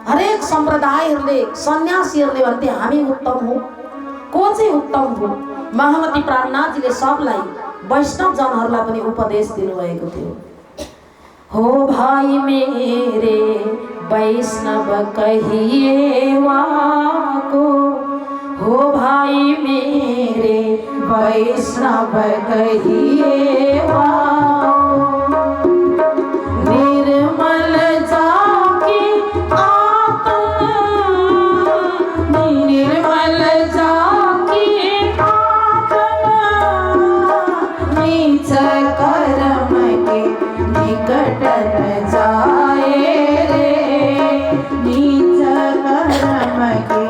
हरेक सम्प्रदायहरूले सन्यासीहरूले भन्थे हामी उत्तम हो। को चाहिँ उत्तम हो? महामती प्राणनाथजीले सबलाई वैष्णव जनहरूलाई पनि उपदेश दिनुभएको थियो। हो भाइ मेरे वैष्णव कहिए वाको, हो भाई मेरे वैष्णव कहिए वाको, निर्मल जाके आत्मा, निर्मल जाके आत्मा, नीच कर्म के निकट न जाए रे, नीच कर्म के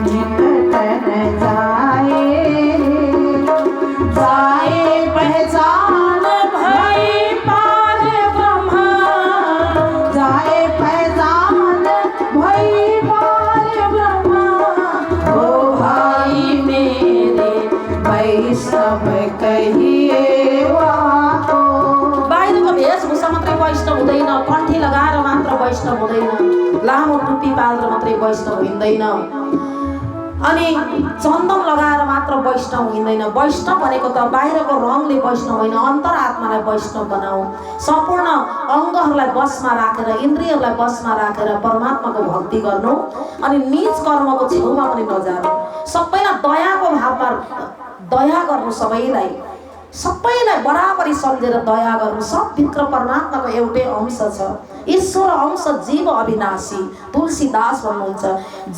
निकट न जाए रे, जाए पहचान भई पार ब्रह्म, जाए पहचान भई पार ब्रह्म, ओ भाई मेरे वैष्णव कहिए वाको। बाहिरको वेशभूषा मात्रै वैष्णव हुँदैन, कण्ठी लगाएर मात्र वैष्णव हुँदैन, लामो टुप्पी पालेर मात्रै वैष्णव हिँड्दैन, अनि चन्दन लगाएर मात्र वैष्णव हिँड्दैन। वैष्णव भनेको त बाहिरको रङले वैष्णव होइन, अन्तरात्मालाई वैष्णव बनाऊ, सम्पूर्ण अङ्गहरूलाई बसमा राखेर, इन्द्रियहरूलाई बसमा राखेर परमात्माको भक्ति गर्नु, अनि निज कर्मको छेउमा पनि नजानु, सबैलाई दयाको भावमा दया गर्नु, सबैलाई बराबरी सम्झेर दया गर्नु। सबभित्र परमात्माको एउटै अंश छ, ईश्वर अंश जीव अविनाशी, तुलसीदास भन्नुहुन्छ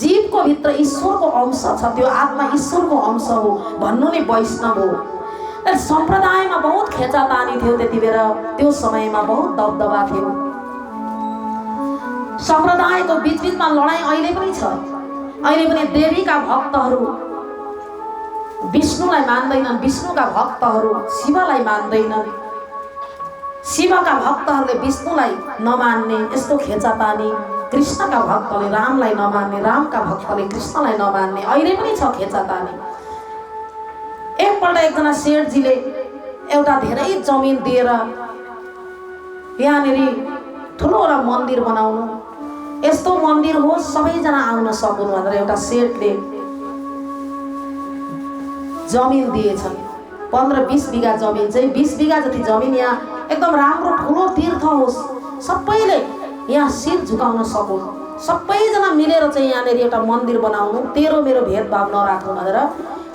जीवको भित्र ईश्वरको अंश छ, त्यो आत्मा ईश्वरको अंश हो भन्नु नै वैष्णव हो। सम्प्रदायमा बहुत खेचातानी थियो त्यति बेला, त्यो समयमा बहुत दबदबा थियो, सम्प्रदायको बीचमा लडाई अहिले पनि छ। अहिले पनि देवीका भक्तहरू विष्णुलाई मान्दैनन्, विष्णुका भक्तहरू शिवलाई मान्दैनन्, शिवका भक्तहरूले विष्णुलाई नमान्ने, यस्तो खेचातानी कृष्णका भक्तले रामलाई नमान्ने, रामका भक्तले कृष्णलाई नमान्ने अहिले पनि छ खेचातानी। एकपल्ट एकजना सेठजीले एउटा धेरै जमिन दिएर यहाँनिर ठुलो एउटा मन्दिर बनाउनु, यस्तो मन्दिर हो सबैजना आउन सकुन् भनेर एउटा सेठले जमिन दिएछन्। 15-20 बिघा जमिन चाहिँ 20 बिघा जति जमिन यहाँ एकदम राम्रो ठुलो तीर्थ होस्, सबैले यहाँ शिर झुकाउन सकुन्, सबैजना मिलेर चाहिँ यहाँनिर एउटा मन्दिर बनाउनु, तेरो मेरो भेदभाव नराख्नु भनेर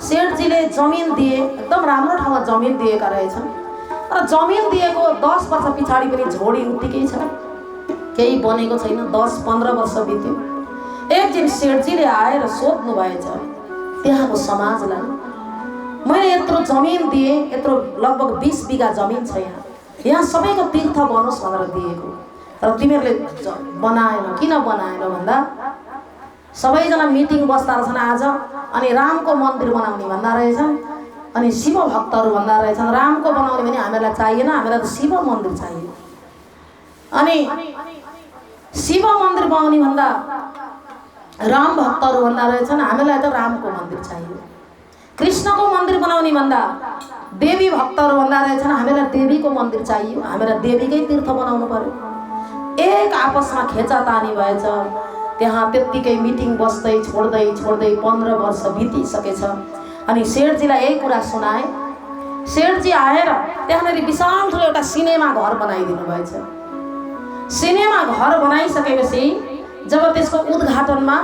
सेठजीले जमिन दिए। एकदम राम्रो ठाउँमा जमिन दिएका रहेछन्। तर जमिन दिएको 10 वर्ष पछाडि पनि झोडी उत्तिकै छ, केही बनेको छैन। 10-15 वर्ष बित्यो। एक दिन सेठजीले आएर सोध्नु भएछ त्यहाँको समाजलाई, मैले यत्रो जमिन दिएँ, यत्रो लगभग 20 बिघा जमिन छ यहाँ सबैको तीर्थ बनोस् भनेर दिएको, तर तिमीहरूले बनाएन, किन बनाएन भन्दा सबैजना मिटिङ बस्दा रहेछन् आज, अनि रामको मन्दिर बनाउने भन्दा रहेछन्, अनि शिव भक्तहरू भन्दा रहेछन् रामको बनाउने भने हामीलाई चाहिएन, हामीलाई त शिव मन्दिर चाहियो। अनि शिव मन्दिर बनाउने भन्दा राम भक्तहरू भन्दा रहेछन् हामीलाई त रामको मन्दिर चाहियो। कृष्णको मन्दिर बनाउने भन्दा देवी भक्तहरू भन्दा रहेछन् हामीलाई देवीको मन्दिर चाहियो, हामीलाई देवीकै तीर्थ बनाउनु पर्यो। एक आपसमा खेचातानी भएछ। त्यहाँ त्यत्तिकै मिटिङ बस्दै छोड्दै 15 वर्ष बितिसकेछ। अनि सेठजीलाई यही कुरा सुनाए। सेठजी आएर त्यहाँनिर विशाल ठुलो एउटा सिनेमा घर बनाइदिनु भएछ। सिनेमा घर बनाइसकेपछि जब त्यसको उद्घाटनमा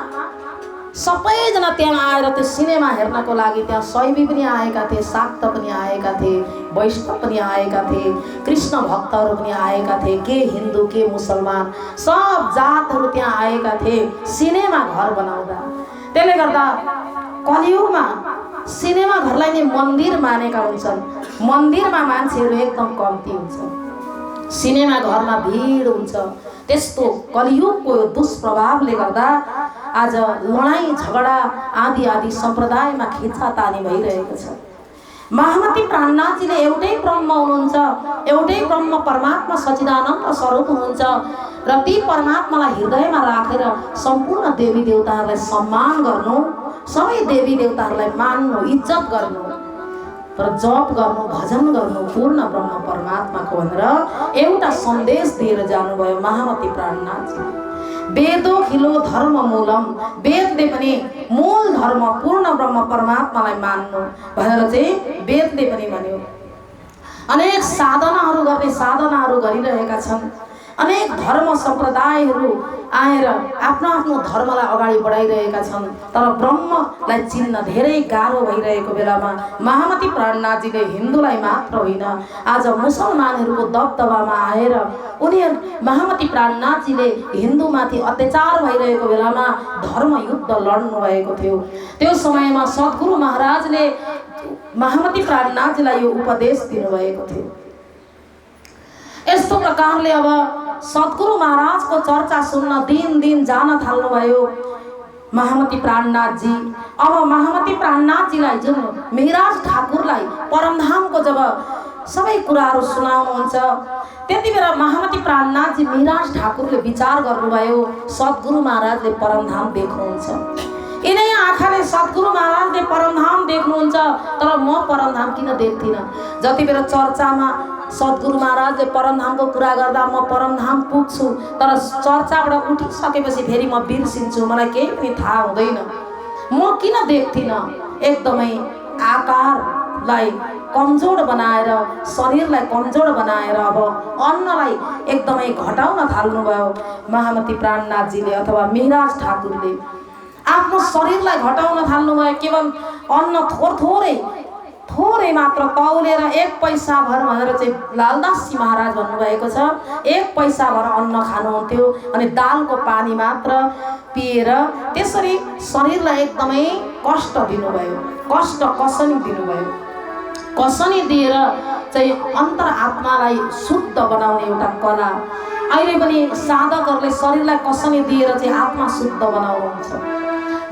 सबैजना त्यहाँ आएर त्यो सिनेमा हेर्नको लागि त्यहाँ शैवी पनि आएका थिए, शाक्त पनि आएका थिए, वैष्णव पनि आएका थिए, कृष्ण भक्तहरू पनि आएका थिए, के हिन्दू के मुसलमान सब जातहरू त्यहाँ आएका थिए सिनेमा घर बनाउँदा। त्यसले गर्दा कलियुगमा सिनेमा घरलाई नै मन्दिर मानेका हुन्छन्। मन्दिरमा मान्छेहरू एकदम कम्ती हुन्छ, सिनेमा घरमा भिड हुन्छ। त्यस्तो कलियुगको दुष्प्रभावले गर्दा आज लडाईँ झगडा आदि सम्प्रदायमा खिचातानी भइरहेको छ। महामती प्राणनाथजीले एउटै ब्रह्म हुनुहुन्छ, एउटै ब्रह्म परमात्मा सच्चिदानन्द स्वरूप हुनुहुन्छ र ती परमात्मालाई हृदयमा राखेर सम्पूर्ण देवी देवताहरूलाई सम्मान गर्नु, सबै देवी देवताहरूलाई मान्नु, इज्जत गर्नु र जप गर्नु, भजन गर्नु पूर्ण ब्रह्म परमात्माको भनेर एउटा सन्देश दिएर जानुभयो महामती प्राणनाथजी। वेदो खिलो धर्म मूलम, वेदले पनि मूल धर्म पूर्ण ब्रह्म परमात्मालाई मान्नु भनेर चाहिँ वेदले पनि भन्यो। अनेक साधनाहरू गर्ने साधनाहरू गरिरहेका छन्। अनेक धर्म सम्प्रदायहरू आएर आफ्नो आफ्नो धर्मलाई अगाडि बढाइरहेका छन्, तर ब्रह्मलाई चिन्न धेरै गाह्रो भइरहेको बेलामा महामती प्राणनाथजीले हिन्दूलाई मात्र होइन आज मुसलमानहरूको दबदबामा आएर उनीहरू महामती प्राणनाथजीले हिन्दूमाथि अत्याचार भइरहेको बेलामा धर्म युद्ध लड्नु भएको थियो। त्यो समयमा सद्गुरु महाराजले महामती प्राणनाथजीलाई यो उपदेश दिनुभएको थियो। यस्तो प्रकारले अब सद्गुरु महाराजको चर्चा सुन्न दिन दिन जान थाल्नुभयो महामती प्राणनाथजी। अब महामती प्राणनाथजीलाई जुन मिहिराज ठाकुरलाई परमधामको जब सबै कुराहरू सुनाउनुहुन्छ त्यति बेला महामती प्राणनाथजी मिहिराज ठाकुरले विचार गर्नुभयो सद्गुरु महाराजले परमधाम देख्नुहुन्छ। यिनै आँखाले सद्गुरु महाराजले परमधाम देख्नुहुन्छ, तर म परमधाम किन देख्दिनँ? जति बेला चर्चामा सद्गुरु महाराजले परमधामको कुरा गर्दा म परमधाम पुग्छु, तर चर्चाबाट उठिसकेपछि फेरि म बिर्सिन्छु, मलाई केही पनि थाहा हुँदैन। म किन देख्दिनँ? एकदमै आकारलाई कमजोर बनाएर, शरीरलाई कमजोर बनाएर अब अन्नलाई एकदमै घटाउन थाल्नुभयो महामती प्राणनाथजीले अथवा मिहिराज ठाकुरले। आफ्नो शरीरलाई घटाउन थाल्नुभयो। केवल अन्न थोरै मात्र तौलेर 1 पैसा भर भनेर चाहिँ लालदासजी महाराज भन्नुभएको छ। 1 पैसा भर अन्न खानुहुन्थ्यो अनि दालको पानी मात्र पिएर त्यसरी शरीरलाई एकदमै कष्ट दिनुभयो, कष्ट कसनी दिनुभयो। कसनी दिएर चाहिँ अन्तर आत्मालाई शुद्ध बनाउने एउटा कला। अहिले पनि साधकहरूले शरीरलाई कसनी दिएर चाहिँ आत्मा शुद्ध बनाउनुहुन्छ।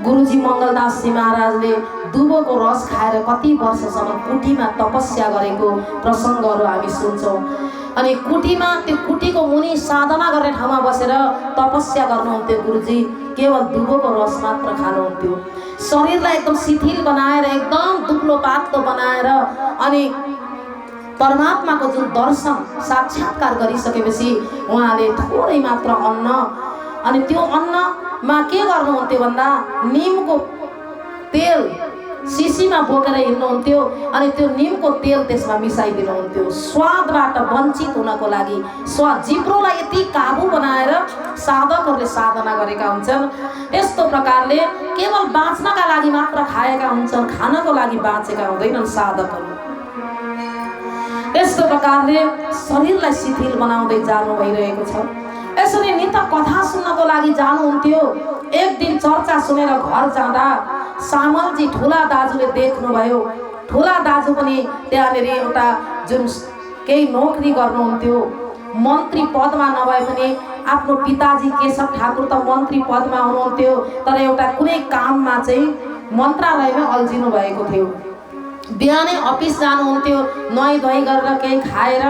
गुरुजी मङ्गलदासजी महाराजले दुबोको रस खाएर कति वर्षसम्म कुटीमा तपस्या गरेको प्रसङ्गहरू हामी सुन्छौँ। अनि कुटीमा त्यो कुटीको मुनि साधना गर्ने ठाउँमा बसेर तपस्या गर्नुहुन्थ्यो गुरुजी। केवल दुबोको रस मात्र खानुहुन्थ्यो। शरीरलाई एकदम शिथिल बनाएर एकदम दुब्लो पातलो बनाएर अनि परमात्माको जुन दर्शन साक्षात्कार गरिसकेपछि उहाँले थोरै मात्र अन्न अनि त्यो अन्नमा के गर्नुहुन्थ्यो भन्दा निमको तेल सिसीमा बोकेर हिँड्नुहुन्थ्यो अनि त्यो निमको तेल त्यसमा मिसाइदिनुहुन्थ्यो स्वादबाट वञ्चित हुनको लागि। जिब्रोलाई यति काबु बनाएर साधकहरूले साधना गरेका हुन्छन्। यस्तो प्रकारले केवल बाँच्नका लागि मात्र खाएका हुन्छन्, खानको लागि बाँचेका हुँदैनन् साधकहरू। यस्तो प्रकारले शरीरलाई शिथिल बनाउँदै जानु भइरहेको छ। यसरी नित्य कथा सुन्नको लागि जानुहुन्थ्यो। एक दिन चर्चा सुनेर घर जाँदा सामलजी ठुला दाजुले देख्नुभयो। ठुला दाजु पनि त्यहाँनिर एउटा जुन केही नोकरी गर्नुहुन्थ्यो, मन्त्री पदमा नभए पनि आफ्नो पिताजी केशव ठाकुर त मन्त्री पदमा हुनुहुन्थ्यो, तर एउटा कुनै काममा चाहिँ मन्त्रालयमा अल्झिनु भएको थियो। बिहानै अफिस जानुहुन्थ्यो, नुहाई धुवाई गरेर केही खाएर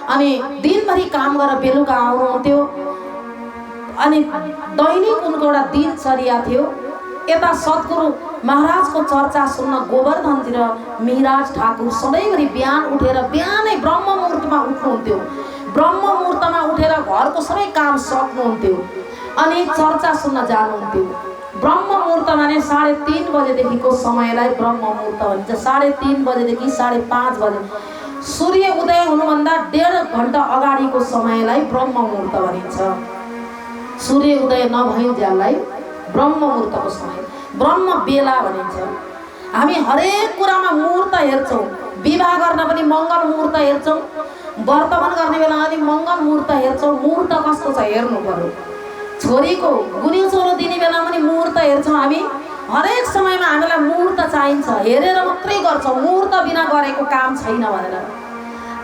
अनि दिनभरि काम गरेर बेलुका आउनुहुन्थ्यो। अनि दैनिक उनको एउटा दिनचर्या थियो। यता सद्गुरु महाराजको चर्चा सुन्न गोवर्धनजी र मिराज ठाकुर सधैँभरि बिहान उठेर बिहानै ब्रह्म मुहुर्तमा उठ्नुहुन्थ्यो। ब्रह्म मुहुर्तमा उठेर घरको सबै काम सक्नुहुन्थ्यो अनि चर्चा सुन्न जानुहुन्थ्यो। ब्रह्म मुहुर्तमा नै 3:30 बजेदेखिको समयलाई ब्रह्म मुहुर्त भनिन्छ। 3:30 बजेदेखि 5:30 बजे सूर्य उदय हुनुभन्दा 1.5 घण्टा अगाडिको समयलाई ब्रह्म मुहुर्त भनिन्छ। सूर्य उदय नभइन्जेललाई ब्रह्म मुहुर्तको समय, ब्रह्म बेला भनिन्छ। हामी हरेक कुरामा मुहुर्त हेर्छौँ। विवाह गर्न पनि मङ्गल मुहुर्त हेर्छौँ, वर्तमान गर्ने बेला पनि मङ्गल मुहुर्त हेर्छौँ। मुहुर्त कस्तो छ हेर्नु पर्यो। छोरीको गुनिचोरो दिने बेला पनि मुहुर्त हेर्छौँ हामी। हरेक समयमा हामीलाई मुहुर्त चाहिन्छ, हेरेर मात्रै गर्छौँ, मुहुर्त बिना गरेको काम छैन भनेर।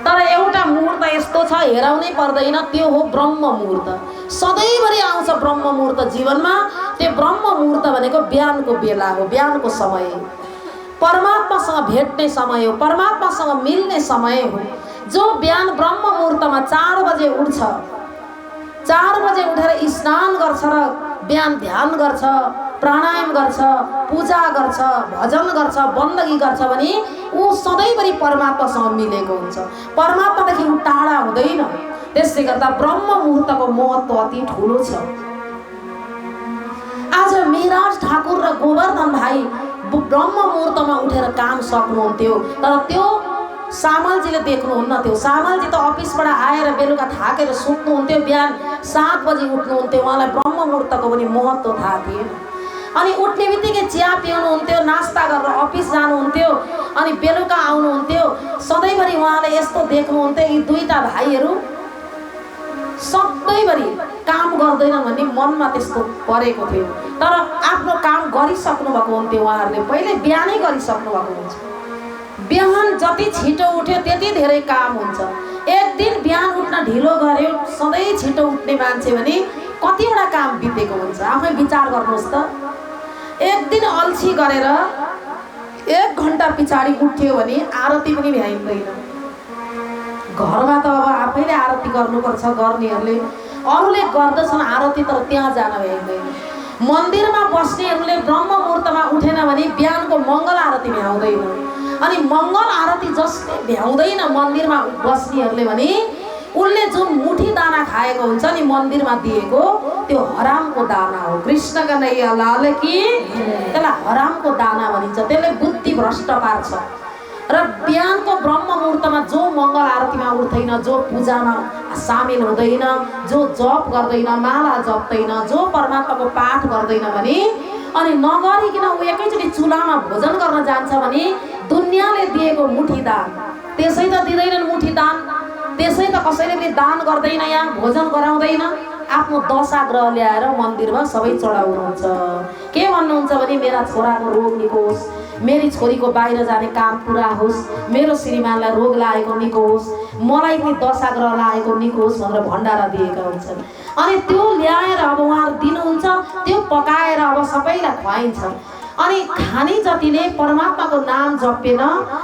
तर एउटा मुहुर्त यस्तो छ हेराउनै पर्दैन, त्यो हो ब्रह्म मुहुर्त। सधैँभरि आउँछ ब्रह्म मुहुर्त जीवनमा। त्यो ब्रह्म मुहुर्त भनेको बिहानको बेला हो, बिहानको समय, परमात्मासँग भेट्ने समय हो, परमात्मासँग मिल्ने समय हो। जो बिहान ब्रह्म मुहुर्तमा 4 बजे उठ्छ, 4 बजे उठेर स्नान गर्छ र बिहान ध्यान गर्छ, प्राणायाम गर्छ, पूजा गर्छ, भजन गर्छ, बन्दगी गर्छ भने ऊ सधैँभरि परमात्मासँग मिलेको हुन्छ, परमात्मादेखि ऊ टाढा हुँदैन। त्यसले गर्दा ब्रह्म मुहुर्तको महत्त्व अति ठुलो छ। आज मिराज ठाकुर र गोवर्धन भाइ ब्रह्म मुहुर्तमा उठेर काम सक्नुहुन्थ्यो, तर त्यो सामलजीले देख्नुहुन्न थियो। सामलजी त अफिसबाट आएर बेलुका थाकेर सुत्नुहुन्थ्यो, बिहान 7 बजी उठ्नुहुन्थ्यो। उहाँलाई ब्रह्म मुहुर्तको पनि महत्त्व थाहा थिएन। अनि उठ्ने बित्तिकै चिया पिउनुहुन्थ्यो, नास्ता गरेर अफिस जानुहुन्थ्यो अनि बेलुका आउनुहुन्थ्यो। सधैँभरि उहाँले यस्तो देख्नुहुन्थ्यो यी दुईटा भाइहरू सधैँभरि काम गर्दैनन् भन्ने मनमा त्यस्तो परेको थियो। तर आफ्नो काम गरिसक्नु भएको हुन्थ्यो, उहाँहरूले पहिले बिहानै गरिसक्नु भएको हुन्छ। बिहान जति छिटो उठ्यो त्यति धेरै काम हुन्छ। एक दिन बिहान उठ्न ढिलो गर्यो, सधैँ छिटो उठ्ने मान्छे भने कतिवटा काम बितेको हुन्छ आफै विचार गर्नुहोस् त। एक दिन अल्छी गरेर 1 घण्टा पछाडि उठ्यो भने आरती पनि भ्याइँदैन। घरमा त अब आफैले आरती गर्नुपर्छ, गर्नेहरूले अरूले गर्दछन् आरती, तर त्यहाँ जान भ्याइँदैन। मन्दिरमा बस्नेहरूले ब्रह्म मुहुर्तमा उठेन भने बिहानको मङ्गल आरती भ्याउँदैन। अनि मङ्गल आरती जसले भ्याउँदैन मन्दिरमा बस्नेहरूले भने उसले जुन मुठी दाना खाएको हुन्छ नि मन्दिरमा दिएको, त्यो हरामको दाना हो। कृष्ण कन्हैया लाल की, त्यसलाई हरामको दाना भनिन्छ। त्यसले बुद्धि भ्रष्ट पार्छ। र बिहानको ब्रह्म मुहुर्तमा जो मङ्गल आरतीमा उठ्दैन, जो पूजामा सामेल हुँदैन, जो जप गर्दैन, माला जप्दैन, जो परमात्माको पाठ गर्दैन भने अनि नगरिकन ऊ एकैचोटि चुलामा भोजन गर्न जान्छ भने दुनियाँले दिएको मुठी दान त्यसै त दिँदैनन्। मुठी दान त्यसै त कसैले पनि दान गर्दैन, यहाँ भोजन गराउँदैन। आफ्नो दशाग्रह ल्याएर मन्दिरमा सबै चढाउनुहुन्छ। के भन्नुहुन्छ भने मेरा छोराको रोग निको होस्, मेरी छोरीको बाहिर जाने काम पुरा होस्, मेरो श्रीमानलाई रोग लागेको निको होस्, मलाई पनि दशाग्रह लागेको निको होस् भनेर भण्डारा दिएका हुन्छन्। अनि त्यो ल्याएर अब उहाँहरू दिनुहुन्छ, त्यो पकाएर अब सबैलाई खुवाइन्छ। अनि खाने जतिले परमात्माको नाम जपेन,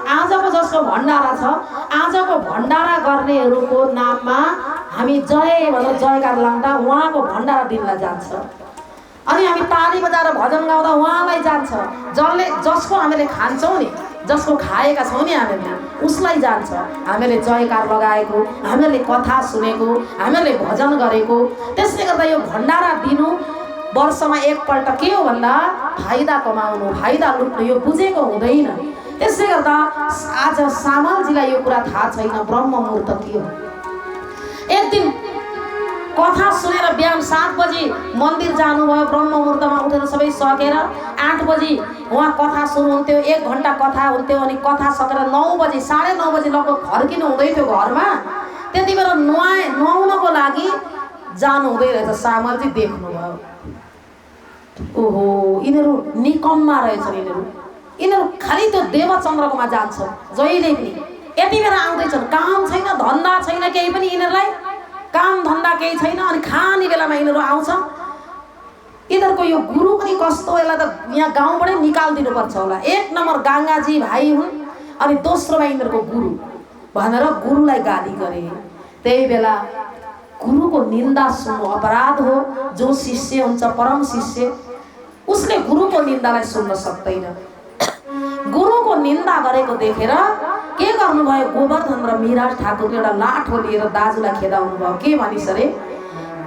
आजको जसको भण्डारा छ, आजको भण्डारा गर्नेहरूको नाममा हामी जय भनेर जयकार लाउँदा उहाँको भण्डारा दिनलाई जान्छ। अनि हामी ताली बजाएर भजन गाउँदा उहाँलाई जान्छ। जसको हामीले खान्छौँ नि, जसको खाएका छौँ नि हामीले, उसलाई जान्छ। हामीले जयकार लगाएको, हामीले कथा सुनेको, हामीले भजन गरेको। त्यसले गर्दा यो भण्डारा दिनु वर्षमा एकपल्ट के हो भन्दा फाइदा कमाउनु, फाइदा लुट्नु, यो बुझेको हुँदैन। त्यसले गर्दा आज सामलजीलाई यो कुरा थाहा छैन ब्रह्म मुहूर्त के हो। एक दिन कथा सुनेर बिहान 7 बजी मन्दिर जानुभयो, ब्रह्म मुहूर्तमा उठेर सबै सकेर 8 बजी उहाँ कथा सुरु हुन्थ्यो, 1 घन्टा कथा हुन्थ्यो। अनि कथा सकेर 9 बजी 9:30 बजी लगभग फर्किनु हुँदै थियो घरमा। त्यति बेला नुहाउनको लागि जानु हुँदै रहेछ। सामलजी देख्नुभयो, ओहो यिनीहरू निकम्मा रहेछन्, यिनीहरू खालि त्यो देवचन्द्रकोमा जान्छ जहिले पनि। यति बेला आउँदैछन्, काम छैन, धन्दा छैन, केही पनि यिनीहरूलाई काम धन्दा केही छैन। अनि खाने बेलामा यिनीहरू आउँछन्। यिनीहरूको यो गुरु पनि कस्तो, यसलाई त यहाँ गाउँबाटै निकालिदिनुपर्छ होला। 1 नम्बर गङ्गाजी भाइ हुन्, अनि दोस्रोमा यिनीहरूको गुरु भनेर गुरुलाई गाली गरे। त्यही बेला गुरुको निन्दा सुन्नु अपराध हो। जो शिष्य हुन्छ परम शिष्य, उसले गुरुको निन्दालाई सुन्न सक्दैन। गुरुको निन्दा गरेको देखेर के गर्नुभयो, गोवर्धन र मिराज ठाकुरले एउटा लाठो लिएर दाजुलाई खेदाउनु भयो। के भनिस् अरे,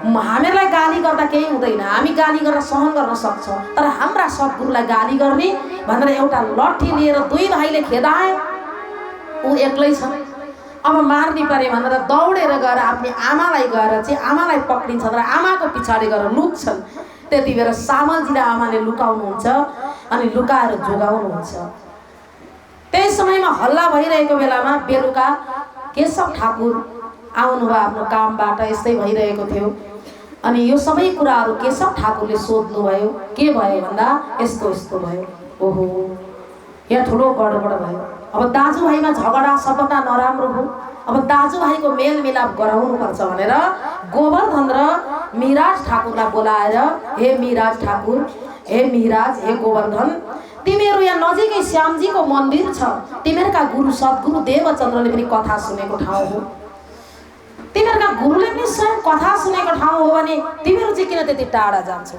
हामीलाई गाली गर्दा केही हुँदैन, हामी गाली गरेर सहन गर्न सक्छौँ, तर हाम्रा सद्गुरुलाई गाली गर्ने भनेर एउटा लट्ठी लिएर 2 भाइले खेदाए। ऊ एक्लै छ, अब मार्ने परे भनेर दौडेर गएर आफ्नो आमालाई गएर चाहिँ आमालाई पक्रिन्छ र आमाको पछाडि गएर लुक्छन्। त्यति बेला सामलजीले आमाले लुकाउनुहुन्छ अनि लुकाएर जोगाउनुहुन्छ। त्यही समयमा हल्ला भइरहेको बेलामा बेलुका केशव ठाकुर आउनुभयो आफ्नो कामबाट, यस्तै भइरहेको थियो। अनि यो सबै कुराहरू केशव ठाकुरले सोध्नुभयो। के भयो भन्दा यस्तो यस्तो भयो। ओहो यहाँ ठुलो गडबड भयो। अब दाजुभाइमा झगडा सबभन्दा नराम्रो हो। अब दाजुभाइको मेलमिलाप गराउनु पर्छ भनेर गोवर्धन र मिराज ठाकुरलाई बोलाएर, हे मिराज ठाकुर, हे मिराज, हे गोवर्धन, तिमीहरू यहाँ नजिकै श्यामजीको मन्दिर छ, तिमीहरूका गुरु सद्गुरु देवचन्द्रले पनि कथा सुनेको ठाउँ हो। तिमीहरूका गुरुले पनि स्वयं कथा सुनेको ठाउँ हो भने तिमीहरू चाहिँ किन त्यति टाढा जान्छौ?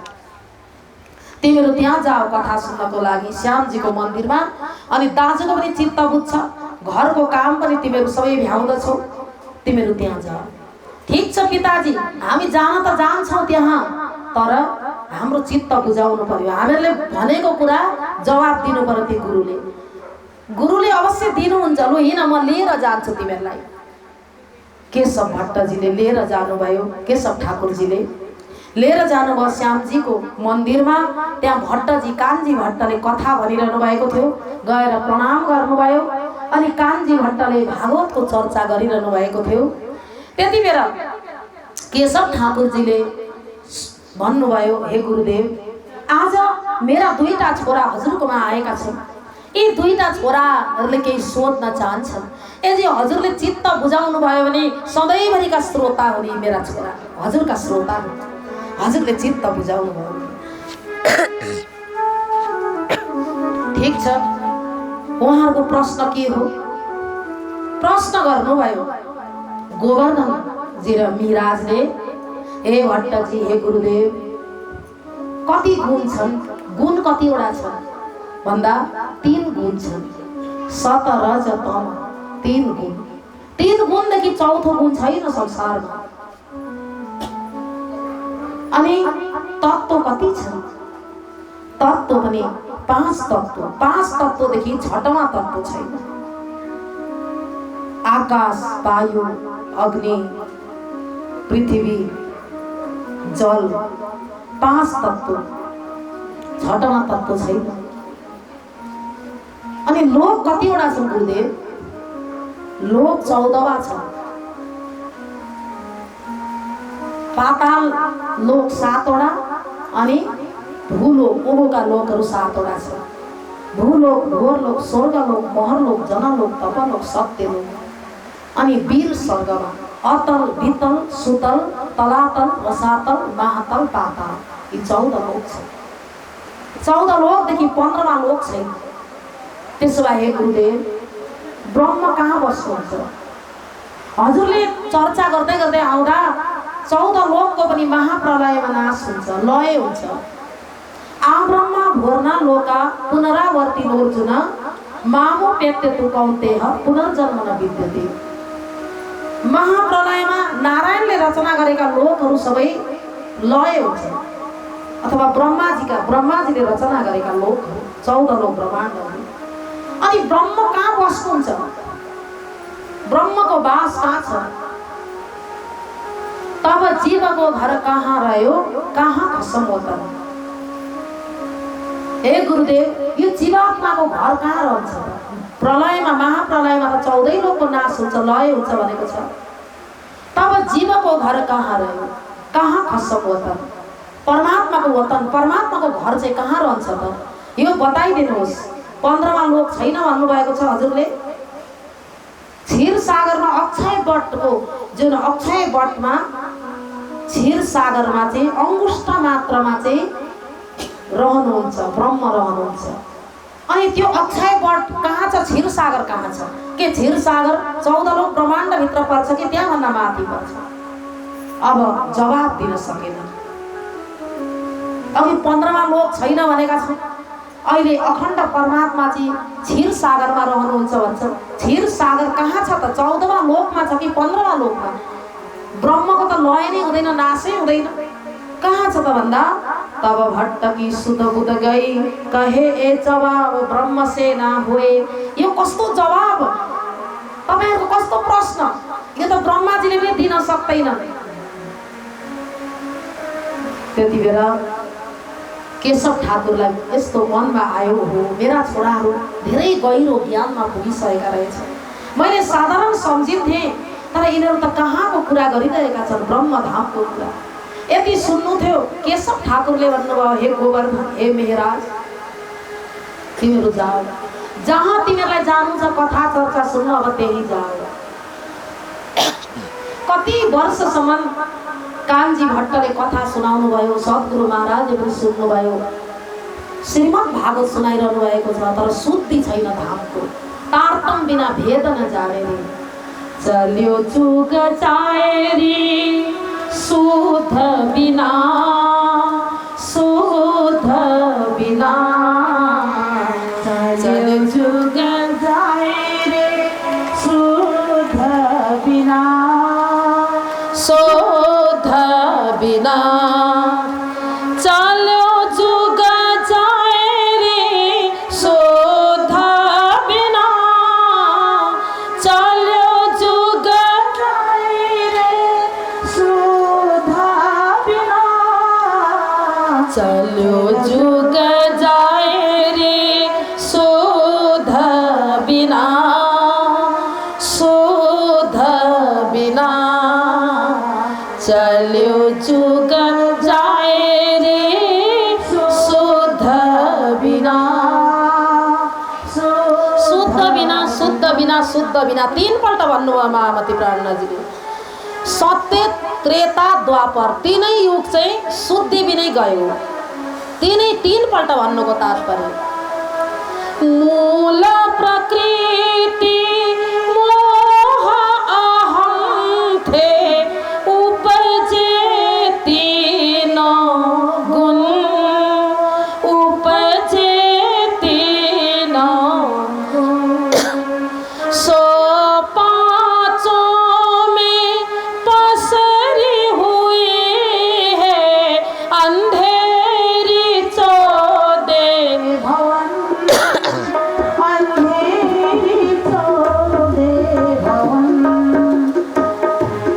तिमीहरू त्यहाँ जाऊ कथा सुन्नको लागि श्यामजीको मन्दिरमा। अनि दाजुको पनि चित्त बुझ्छ, घरको काम पनि तिमीहरू सबै भ्याउँदछौ, तिमीहरू त्यहाँ जाऊ। ठिक छ पिताजी, हामी जान त जान्छौँ त्यहाँ, तर हाम्रो चित्त बुझाउनु पर्यो। हामीहरूले भनेको कुरा जवाब दिनु पर्यो। त्यो गुरुले अवश्य दिनुहुन्छ। लु हिँड, म लिएर जान्छु तिमीहरूलाई। केशव भट्टजीले लिएर जानुभयो, केशव ठाकुरजीले लिएर जानुभयो श्यामजीको मन्दिरमा। त्यहाँ भट्टजी, कान्छी भट्टले कथा भनिरहनु भएको थियो, गएर प्रणाम गर्नुभयो। अनि कान्छी भट्टले भागवतको चर्चा गरिरहनु भएको थियो। त्यति बेला केशव ठाकुरजीले भन्नुभयो, हे गुरुदेव, आज मेरा 2टा छोरा हजुरकोमा आएका छन्। यी 2टा छोराहरूले केही सोध्न चाहन्छन्। यदि हजुरले चित्त बुझाउनु भयो भने सधैँभरिका श्रोता हुने मेरा छोरा हजुरका श्रोता हुन्। हजुरले चित्त बुझाउनु भयो। ठिक छ, उहाँहरूको प्रश्न के हो? प्रश्न गर्नुभयो गोवर्धनजी र मिराजले, हे भट्टजी, हे गुरुदेव, कति गुण छन्? गुण कतिवटा छन् भन्दा 3 गुण छन्। सत रज तम 3 गुण। 3 गुणदेखि चौथो गुण छैन संसारमा। अनि तत्त्व कति छन्? तत्त्व पनि 5 तत्त्व। 5 तत्त्वदेखि 6वां तत्त्व छैन। आकाश, वायु, अग्नि, पृथ्वी, जल, 5 तत्त्व, 6वां तत्त्व छैन। अनि लोक कतिवटा छन् गुरुदेव? लोक 14वां छ। पाताल लोक 7वटा अनि भूलोक, ओहोका लोकहरू 7वटा छ। भूलोक, भोरलोक, स्वर्गलोक, महरलोक, जनलोक, तपलोक, सत्यलोक। अनि वीर स्वर्गमा अतल, वितल, सुतल, तलातल, रसातल, महातल, पाताल, यी 14 लोक छन्। 14 लोकदेखि 15मा लोक छैन। त्यसो भए हे गुरुदेव, ब्रह्म कहाँ बस्नुहुन्छ? हजुरले चर्चा गर्दै गर्दै आउँदा 14 लोकको पनि महाप्रलयमा नाश हुन्छ, लय हुन्छ। आब्रह्म भोर्ना लोका पुनरावर्ती नोर्जुन मामोपेत्यतु कौन्तेय पुनर्जन्म न विद्यते। महाप्रलयमा नारायणले रचना गरेका लोकहरू सबै लय हुन्छ, अथवा ब्रह्माजीले रचना गरेका लोकहरू 14 लोक ब्रह्माण्डहरू। अनि ब्रह्म कहाँ बस्नुहुन्छ? ब्रह्मको वास कहाँ छ? तब जीवको घर कहाँ रह्यो, कहाँ खसम होता? हे गुरुदेव, यो जीवात्माको घर कहाँ रहन्छ? प्रलयमा, महाप्रलयमा त 14 लोकको नाश हुन्छ, लय हुन्छ भनेको छ। तब जीवको घर कहाँ रह्यो, कहाँ खसम होता? परमात्माको वतन, परमात्माको घर चाहिँ कहाँ रहन्छ त? यो बताइदिनुहोस्। 15मा लोक छैन भन्नुभएको छ हजुरले। क्षीर सागरमा अक्षय वटको जुन अक्षय वटमा क्षीर सागरमा चाहिँ अंगुष्ठ मात्रामा चाहिँ रहनुहुन्छ, ब्रह्म रहनुहुन्छ। अनि त्यो अक्षय वट कहाँ छ? क्षीर सागर कहाँ छ? के क्षीर सागर 14 लोक ब्रह्माण्ड भित्र पर्छ कि त्यहाँभन्दा माथि पर्छ? अब जवाब दिन सकेन। अघि 15मा लोक छैन भनेका छन्, अहिले अखण्ड परमात्मा चाहिँ क्षीर सागरमा रहनुहुन्छ भन्छ। क्षीर सागर कहाँ छ त? 14मा लोकमा छ कि 15मा लोकमा? ब्रह्मको त लय नै हुँदैन, नाशै हुँदैन। कहाँ छ त भन्दा तब भट्टकी सुध बुध गई कहे ए जवाब ब्रह्म से ना हुए। यो कस्तो जवाब, तपाईहरुको कस्तो प्रश्न, यो त ब्रह्माजीले पनि दिन सक्दैन। त्यति बेला केशव ठाकुरलाई यस्तो मनमा आयो, हो मेरा छोराहरू धेरै गहिरो ज्ञानमा पुगिसकेका रहेछ। मैले साधारण सम्झिन्थे, तर यिनीहरू त कहाँको कुरा गरिरहेका छन्, ब्रह्मधामको कुरा। यति सुन्नु थियो, केशव ठाकुरले भन्नुभयो, हे गोवर्धन, हे मेहराज, तिमीहरू जाऊ, जहाँ तिमीहरूलाई जानु छ कथा चर्चा सुन्न, अब त्यही जाऊ। कति वर्षसम्म कानजी भट्टले कथा सुनाउनु भयो, सद्गुरु महाराजले पनि सुन्नुभयो, श्रीमद् भागवत सुनाइरहनु भएको छ, तर शुद्धि छैन धामको। तारतम बिना भेद न जाने रे, चल्यो जुग चाएरी शुद्ध बिना, शुद्ध बिना, चल्यो जुग जाए रे शुद्ध बिना, शुद्ध बिना, चल्यो जुग जाए रे शुद्ध बिना, चल्यो जुग जाए रे शुद्ध बिना, चल्यो जुग जाए रे शुद्ध बिना, शुद्ध बिना, चल्यो जुग जाए रे शुद्ध बिना, शुद्ध बिना, शुद्ध बिना, शुद्ध बिना। 3 पल्ट भन्नुभयो महामती प्राणनाथजीले। सत्य, त्रेता, द्वापर, 3 युग चाहिँ शुद्धि बिनै गयो। 3 पल्ट भन्नुको तात्पर्य मूल प्रकृति मोह अहम थे उपजे 3 गुण, उपजे 3 गुण, सो 5 में पसरी हुई है अंधेरी 14 भवन, अंधेरी 14 भवन,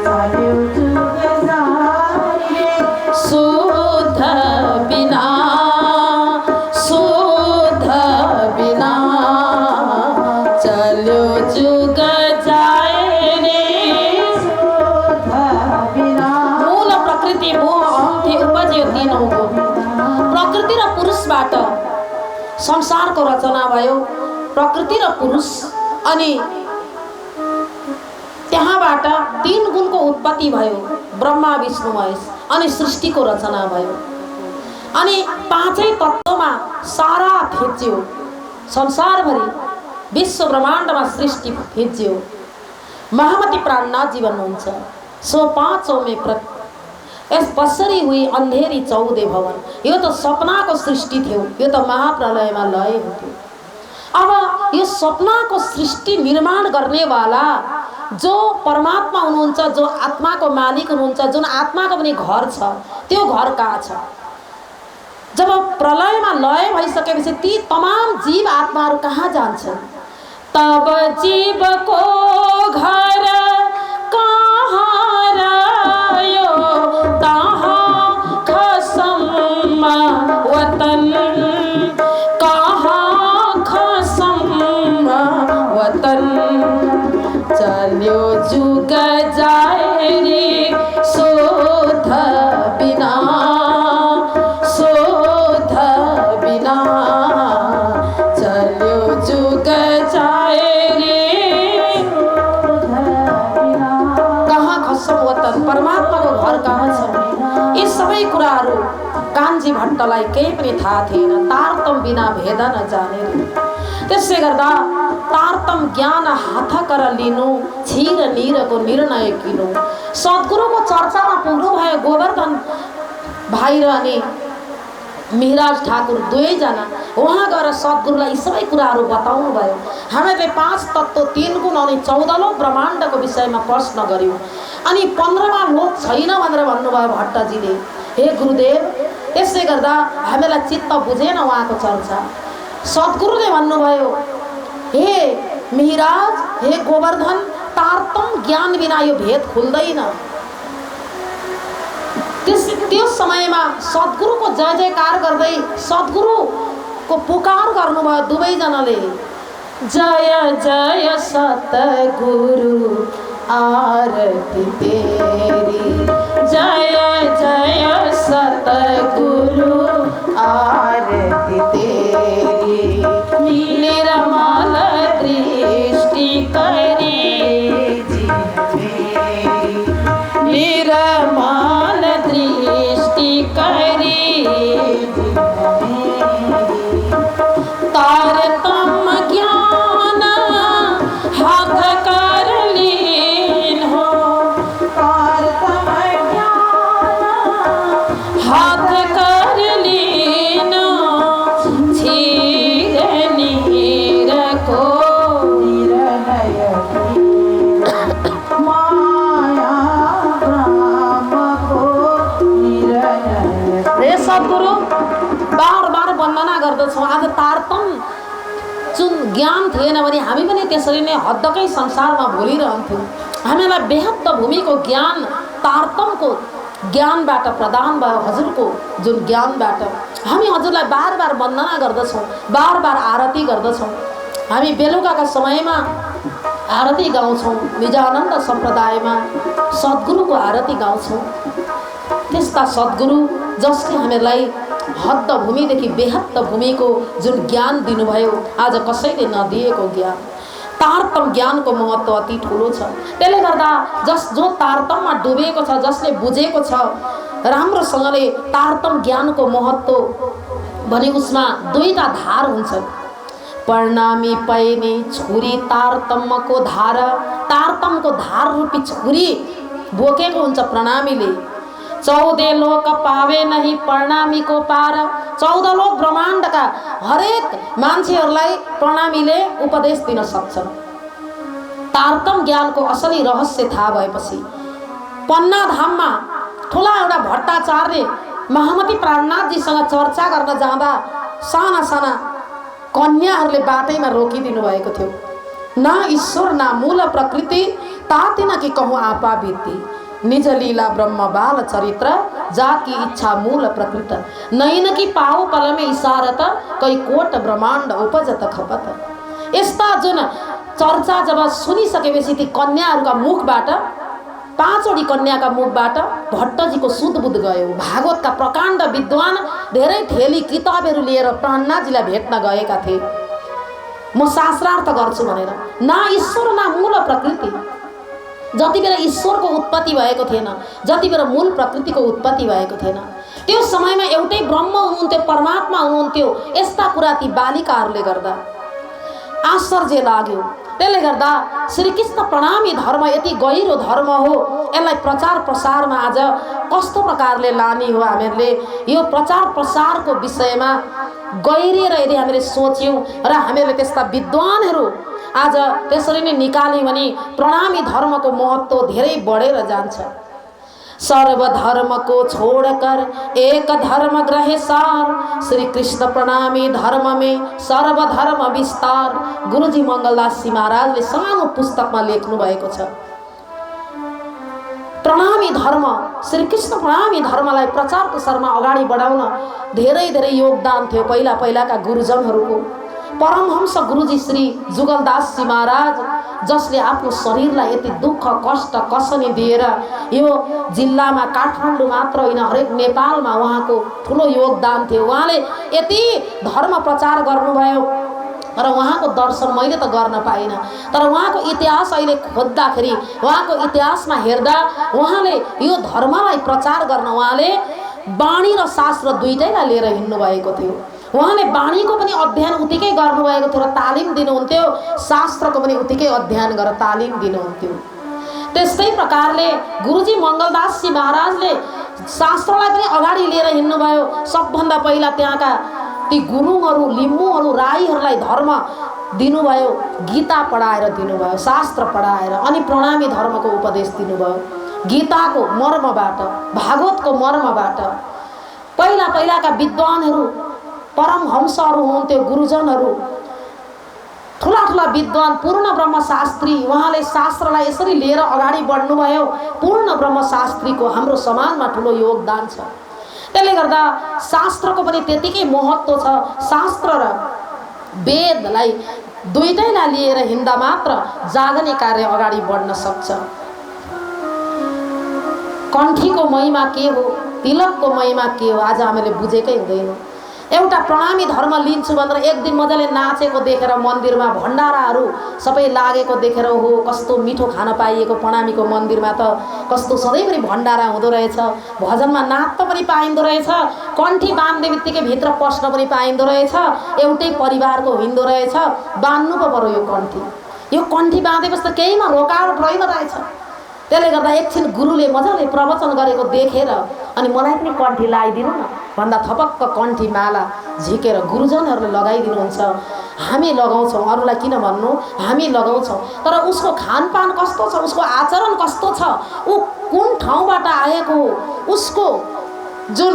चल्यो जुग जाए शुद्ध बिना, शुद्ध बिना, चल्यो जुग जाए रे शुद्ध बिना, मूल प्रकृति मोह अहम थे उपजे 3 गुण। प्रकृति र पुरुषबाट संसारको रचना भयो, प्रकृति र पुरुष, अनि त्यहाँबाट 3 गुणको उत्पत्ति भयो, ब्रह्मा विष्णु महेश, अनि सृष्टिको रचना भयो। अनि 5 तत्व में सारा फिज्यो संसारभरि विश्व ब्रह्मांड में सृष्टि फिज्यो महामती प्राणनाथ जी भन्नुहुन्छ सो पाँचों में यस पसरी हुई अंधेरी 14 भवन यो तो सपना को सृष्टि थियो यो तो महाप्रलय में लय हुन्थ्यो। अब यो सपना को सृष्टि निर्माण करने वाला जो परमात्मा हुनुहुन्छ जो आत्मा को मालिक हुनुहुन्छ जुन आत्मा को पनि घर छ त्यो घर कहाँ छ। जब प्रलय में लय भइसकेपछि ती तमाम जीव आत्माहरू कहाँ जान्छन् तब जीव को घर कहाँ रह्यो तहाँ खसम वतन कहाँ खसम वतन चल्यो जुग जाए रे शोध बिना चल्यो जुग जाए रे कहाँ खसम वतन परमात्मा को घर कहाँ छ। यी सबै कुराहरू कान्छी भट्टलाई केही पनि थाहा थिएन तारतम बिना भेद नजाने रे। त्यसले गर्दा तारतम ज्ञान हाथ कर लिनु क्षीर नीरको निर्णय किनु सद्गुरुको चर्चामा पुग्नु भयो गोवर्धन भाइ र अनि मिहिराज ठाकुर दुवैजना वहाँ गएर सद्गुरुलाई सबै कुराहरू बताउनु भयो। हामीले 5 तत्त्व 3 गुण अनि 14 लोक ब्रह्माण्डको विषयमा प्रश्न गर्यौं अनि 15मा लोक छैन भनेर भन्नुभयो भट्टजीले। हे गुरुदेव त्यसले गर्दा हामीलाई चित्त बुझेन उहाँको चर्चा। सद्गुरुले भन्नुभयो हे मिहिराज हे गोवर्धन तारतम ज्ञान बिना यो भेद खुल्दैन। त्यो समयमा सद्गुरुको जय जयकार गर्दै सद्गुरुको पुकार गर्नुभयो दुवैजनाले जय जय सतगुरु आरती तेरी जय जय सतगुरु आरती तेरी निर्मल दृष्टि करी निर्मल दृष्टि करी तारतम ज्ञान हाथ कर लीन हो तारतम ज्ञान हाथ कर लीन क्षीर नीर को निर्णय माया सद्गुरु बार बार वन्दना गर्दछौँ। आज तारतम जुन ज्ञान थिएन भने हामी पनि त्यसरी नै हद्दकै संसारमा भुलिरहन्थ्यौँ। हामीलाई बेहद भूमिको ज्ञान तारतमको ज्ञानबाट प्रदान भयो हजुरको जुन ज्ञानबाट हामी हजुरलाई बार बार वन्दना गर्दछौँ बार बार आरती गर्दछौँ। हामी बेलुकाका समयमा आरती गाउँछौँ निजानन्द सम्प्रदायमा सद्गुरुको आरती गाउँछौँ। त्यस्ता सद्गुरु जसले हामीलाई हद्द भूमिदेखि बेहद भूमिको जुन ज्ञान दिनुभयो आज कसैले नदिएको ज्ञान तारतम ज्ञानको महत्त्व अति ठुलो छ। त्यसले गर्दा जो तारतममा डुबेको छ जसले बुझेको छ राम्रोसँगले तारतम ज्ञानको महत्त्व भने उसमा दुईटा धार हुन्छ। प्रणामी पैनी छुरी तारतमको धार तारतमको धार रूपी छुरी बोकेको हुन्छ प्रणामीले। 14 लोक पावे नहीं प्रणामी को पार 14 लोक ब्रह्माण्डका हरेक मान्छेहरूलाई प्रणामीले उपदेश दिन सक्छन्। तारतम ज्ञानको असली रहस्य थाहा भएपछि पन्ना धाममा ठुला एउटा भट्टाचार्य महामती प्राणनाथजीसँग चर्चा गर्न जाँदा साना साना कन्याहरूले बाटैमा रोकिदिनु भएको थियो। न ईश्वर न मूल प्रकृति तातिन कि कहूँ आपा बीती निज लीला ब्रह्म बाल चरित्र जाकी इच्छा मूल प्रकृत नैन की पाओ पल में इशारत कई कोट ब्रह्माण्ड उपजत खपत। यस्ता जुन चर्चा जब सुनिसकेपछि ती कन्याहरूका मुखबाट 5 कन्याका मुखबाट भट्टजीको सुधबुध गयो। भागवतका प्रकाण्ड विद्वान धेरै थेली किताबहरू लिएर प्राणनाथजीलाई भेट्न गएका थिए। म शास्त्रार्थ गर्छु भनेर न ईश्वर न मूल प्रकृति जति बेला ईश्वरको उत्पत्ति भएको थिएन जति बेला मूल प्रकृतिको उत्पत्ति भएको थिएन त्यो समयमा एउटै ब्रह्म हुनुहुन्थ्यो, परमात्मा हुनुहुन्थ्यो। यस्ता कुरा ती बालिकाहरूले गर्दा आश्चर्य लाग्यो। त्यसले गर्दा श्रीकृष्ण प्रणामी धर्म यति गहिरो धर्म हो, यसलाई प्रचार प्रसारमा आज कस्तो प्रकारले लाने हो। हामीहरूले यो प्रचार प्रसारको विषयमा गहिरिएर यदि हामीले सोच्यौँ र हामीहरूले त्यस्ता विद्वानहरू आज त्यसरी नै निकाल्यौँ भने प्रणामी धर्मको महत्त्व धेरै बढेर जान्छ। सर्वधर्म को छोड़कर एक धर्म ग्रहे सार, श्री कृष्ण प्रणामी धर्म में सर्वधर्म विस्तार। गुरुजी मंगलदास जी महाराजले सानो पुस्तकमा लेख्नु भएको छ। प्रणामी धर्म, श्री कृष्ण प्रणामी धर्मलाई प्रचार प्रसारमा अगाडि बढाउन धेरै धेरै योगदान थियो पहिला पहिलाका गुरुजनहरूको। परमहंस गुरुजी श्री जुगलदास जी महाराज, जसले आफ्नो शरीरलाई यति दुःख कष्ट कसनी दिएर यो जिल्लामा काठमाडौँ मात्र होइन हरेक नेपालमा उहाँको ठुलो योगदान थियो। उहाँले यति धर्म प्रचार गर्नुभयो र उहाँको दर्शन मैले त गर्न पाइनँ, तर उहाँको इतिहास अहिले खोज्दाखेरि उहाँको इतिहासमा हेर्दा उहाँले यो धर्मलाई प्रचार गर्न उहाँले वाणी र शास्त्र दुईटैलाई लिएर हिँड्नु भएको थियो। उहाँले वाणीको पनि अध्ययन उतिकै गर्नुभएको थियो र तालिम दिनुहुन्थ्यो, शास्त्रको पनि उतिकै अध्ययन गरेर तालिम दिनुहुन्थ्यो। त्यस्तै प्रकारले गुरुजी मंगलदास जी महाराजले शास्त्रलाई पनि अगाडि लिएर हिँड्नुभयो। सबभन्दा पहिला त्यहाँका ती गुरुङहरू, लिम्बूहरू, राईहरूलाई धर्म दिनुभयो, गीता पढाएर दिनुभयो, शास्त्र पढाएर, अनि प्रणामी धर्मको उपदेश दिनुभयो। गीताको मर्मबाट, भागवतको मर्मबाट पहिला पहिलाका विद्वानहरू, परमहंसहरू हुनुहुन्थ्यो, गुरुजनहरू, ठुला ठुला विद्वान, पूर्ण ब्रह्मशास्त्री, उहाँले शास्त्रलाई यसरी लिएर अगाडि बढ्नुभयो। पूर्ण ब्रह्मशास्त्रीको हाम्रो समाजमा ठुलो योगदान छ। त्यसले गर्दा शास्त्रको पनि त्यतिकै महत्त्व छ। शास्त्र र वेदलाई दुईटैलाई लिएर हिँड्दा मात्र जागने कार्य अगाडि बढ्न सक्छ। कण्ठीको महिमा के हो, तिलकको महिमा के हो, आज हामीले बुझेकै हुँदैन। एउटा प्रणामी धर्म लिन्छु भनेर एक दिन मजाले नाचेको देखेर मन्दिरमा भण्डाराहरू सबै लागेको देखेर हो कस्तो मिठो खान पाइएको प्रणामीको मन्दिरमा त कस्तो सधैँभरि भण्डारा हुँदो रहेछ, भजनमा नाच्न पनि पाइँदो रहेछ, कण्ठी बाँध्ने बित्तिकै भित्र पस्न पनि पाइँदो रहेछ, एउटै परिवारको हिँड्दो रहेछ, बाँध्नु पो पर्यो यो कण्ठी। यो कण्ठी बाँधेपछि त केहीमा रोकावट रहेन रहेछ। त्यसले गर्दा एकछिन गुरुले मजाले प्रवचन गरेको देखेर अनि मलाई पनि कण्ठी लगाइदिनु न भन्दा थपक्क कण्ठी माला झिकेर गुरुजनहरूले लगाइदिनुहुन्छ। हामी लगाउँछौँ, अरूलाई किन भन्नु, हामी लगाउँछौँ। तर उसको खानपान कस्तो छ, उसको आचरण कस्तो छ, ऊ कुन ठाउँबाट आएको हो, उसको जुन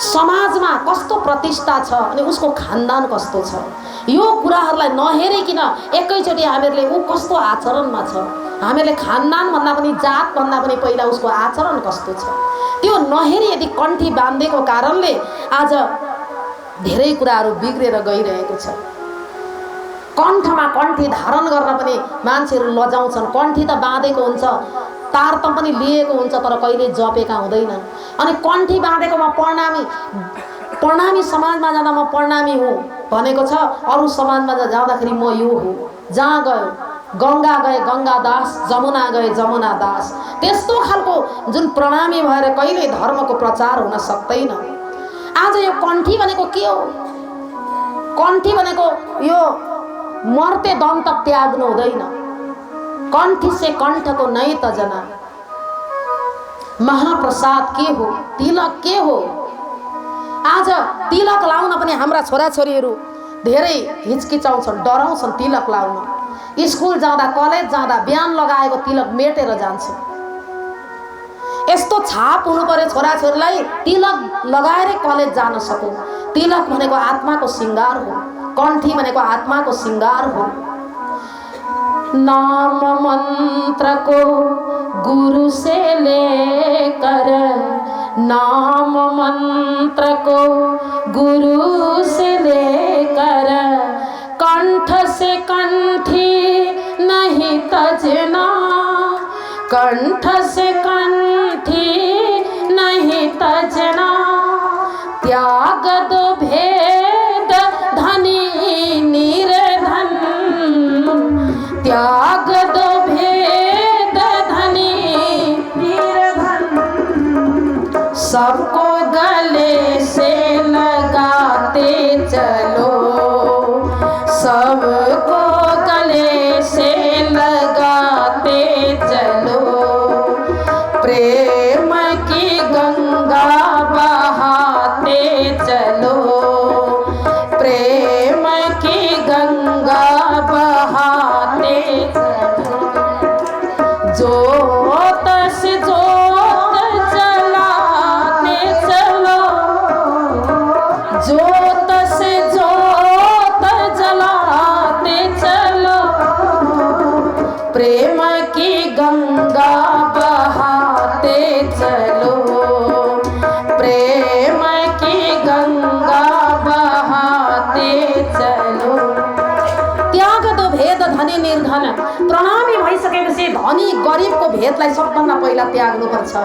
समाजमा कस्तो प्रतिष्ठा छ अनि उसको खानदान कस्तो छ, यो कुराहरूलाई नहेरिकन एकैचोटि हामीहरूले ऊ कस्तो आचरणमा छ, हामीले खानदान भन्दा पनि जात भन्दा पनि पहिला उसको आचरण कस्तो छ त्यो नहेरी यदि कण्ठी बाँधेको कारणले आज धेरै कुराहरू बिग्रेर गइरहेको छ। कण्ठमा कण्ठी धारण गर्न पनि मान्छेहरू लजाउँछन्। कण्ठी त बाँधेको हुन्छ, तार त पनि लिएको हुन्छ, तर कहिले जपेका हुँदैन। अनि कण्ठी बाँधेकोमा प्रणामी समाजमा जाँदा म प्रणामी हुँ भनेको छ, अरू समाजमा जाँदाखेरि म यो हुँ। जहाँ गयो गङ्गा गए गङ्गा दास, जमुना गए जमुना दास, त्यस्तो खालको जुन प्रणामी भएर कहिले धर्मको प्रचार हुन सक्दैन। आज यो कण्ठी भनेको के हो? कण्ठी भनेको यो मर्ते दम तक त्याग्नु हुँदैन। कण्ठी से कंठ को नहीं तजना। महाप्रसाद के हो, तिलक के हो? आज तिलक लाउन पनि हाम्रा छोराछोरीहरू धेरै हिचकिचाउँछन्, डराउँछन् तिलक लाउन। स्कुल जाँदा, कलेज जाँदा बिहान लगाएको तिलक मेटेर जान्छ। यस्तो छाप हुनु पर्यो छोराछोरीलाई, तिलक लगाएरै कलेज जान सकौँ। तिलक भनेको आत्माको श्रृंगार हो, कण्ठी भनेको आत्माको श्रृंगार हो। नाम मंत्र को गुरु से लेकर, नाम मंत्र को गुरु से लेकर, कंठ से कंठी नहीं तजना, कंठ से कंठी नहीं तजना। त्याग दो भेद धनी निर्धन, त्याग दो भेद धनी निर्धन। सबको प्रेम की गंगा बहाते चलो, प्रेम की गंगा बहाते चलो। त्याग दो भेद धनी निर्धन। प्रणामी भइसकेपछि धनी गरिबको भेदलाई सबभन्दा पहिला त्याग्नुपर्छ।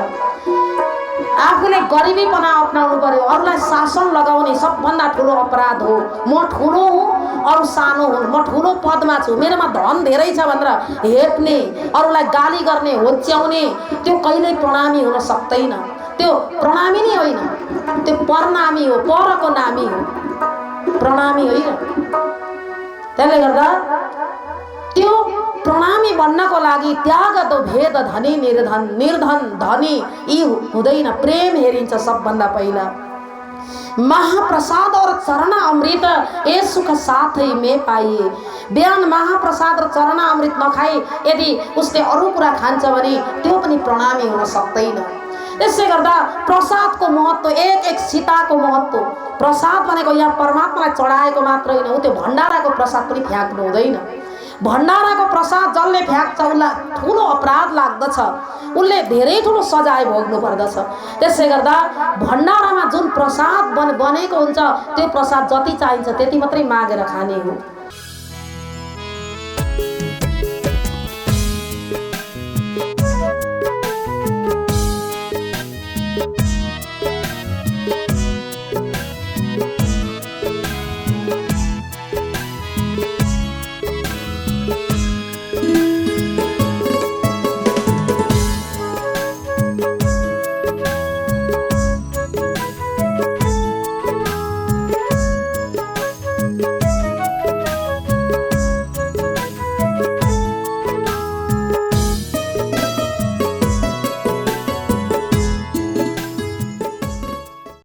आफूले गरिबीपना अपनाउनु पर्यो। अरूलाई शासन लगाउने सबभन्दा ठुलो अपराध हो। म ठुलो हुँ, अरू सानो हुन्, म ठुलो पदमा छु, मेरोमा धन धेरै छ भनेर हेप्ने, अरूलाई गाली गर्ने, होच्याउने, त्यो कहिल्यै प्रणामी हुन सक्दैन। त्यो प्रणामी नै होइन, त्यो परनामी हो, परको नामी हो, प्रणामी होइन। त्यसले गर्दा त्यो प्रणामी बन्नको लागि त्याग दो भेद धनी निर्धन। निर्धन धनी यी हुँदैन, प्रेम हेरिन्छ सबभन्दा पहिला। महाप्रसाद और चरण अमृत ये सुख साथै में पाइए। बिहान महाप्रसाद र चरण अमृत नखाई यदि उसले अरू कुरा खान्छ भने त्यो पनि प्रणामी हुन सक्दैन। त्यसै गर्दा प्रसादको महत्त्व, एक एक सीताको महत्त्व। प्रसाद भनेको यहाँ परमात्मालाई चढाएको मात्र होइन, उ त्यो भण्डाराको प्रसाद पनि फ्याँक्नु हुँदैन। भण्डाराको प्रसाद जसले फ्याँक्छ उसलाई ठुलो अपराध लाग्दछ, उसले धेरै ठुलो सजाय भोग्नु पर्दछ। त्यसै गर्दा भण्डारामा जुन प्रसाद बनेको हुन्छ त्यो प्रसाद जति चाहिन्छ त्यति मात्रै मागेर खाने हो।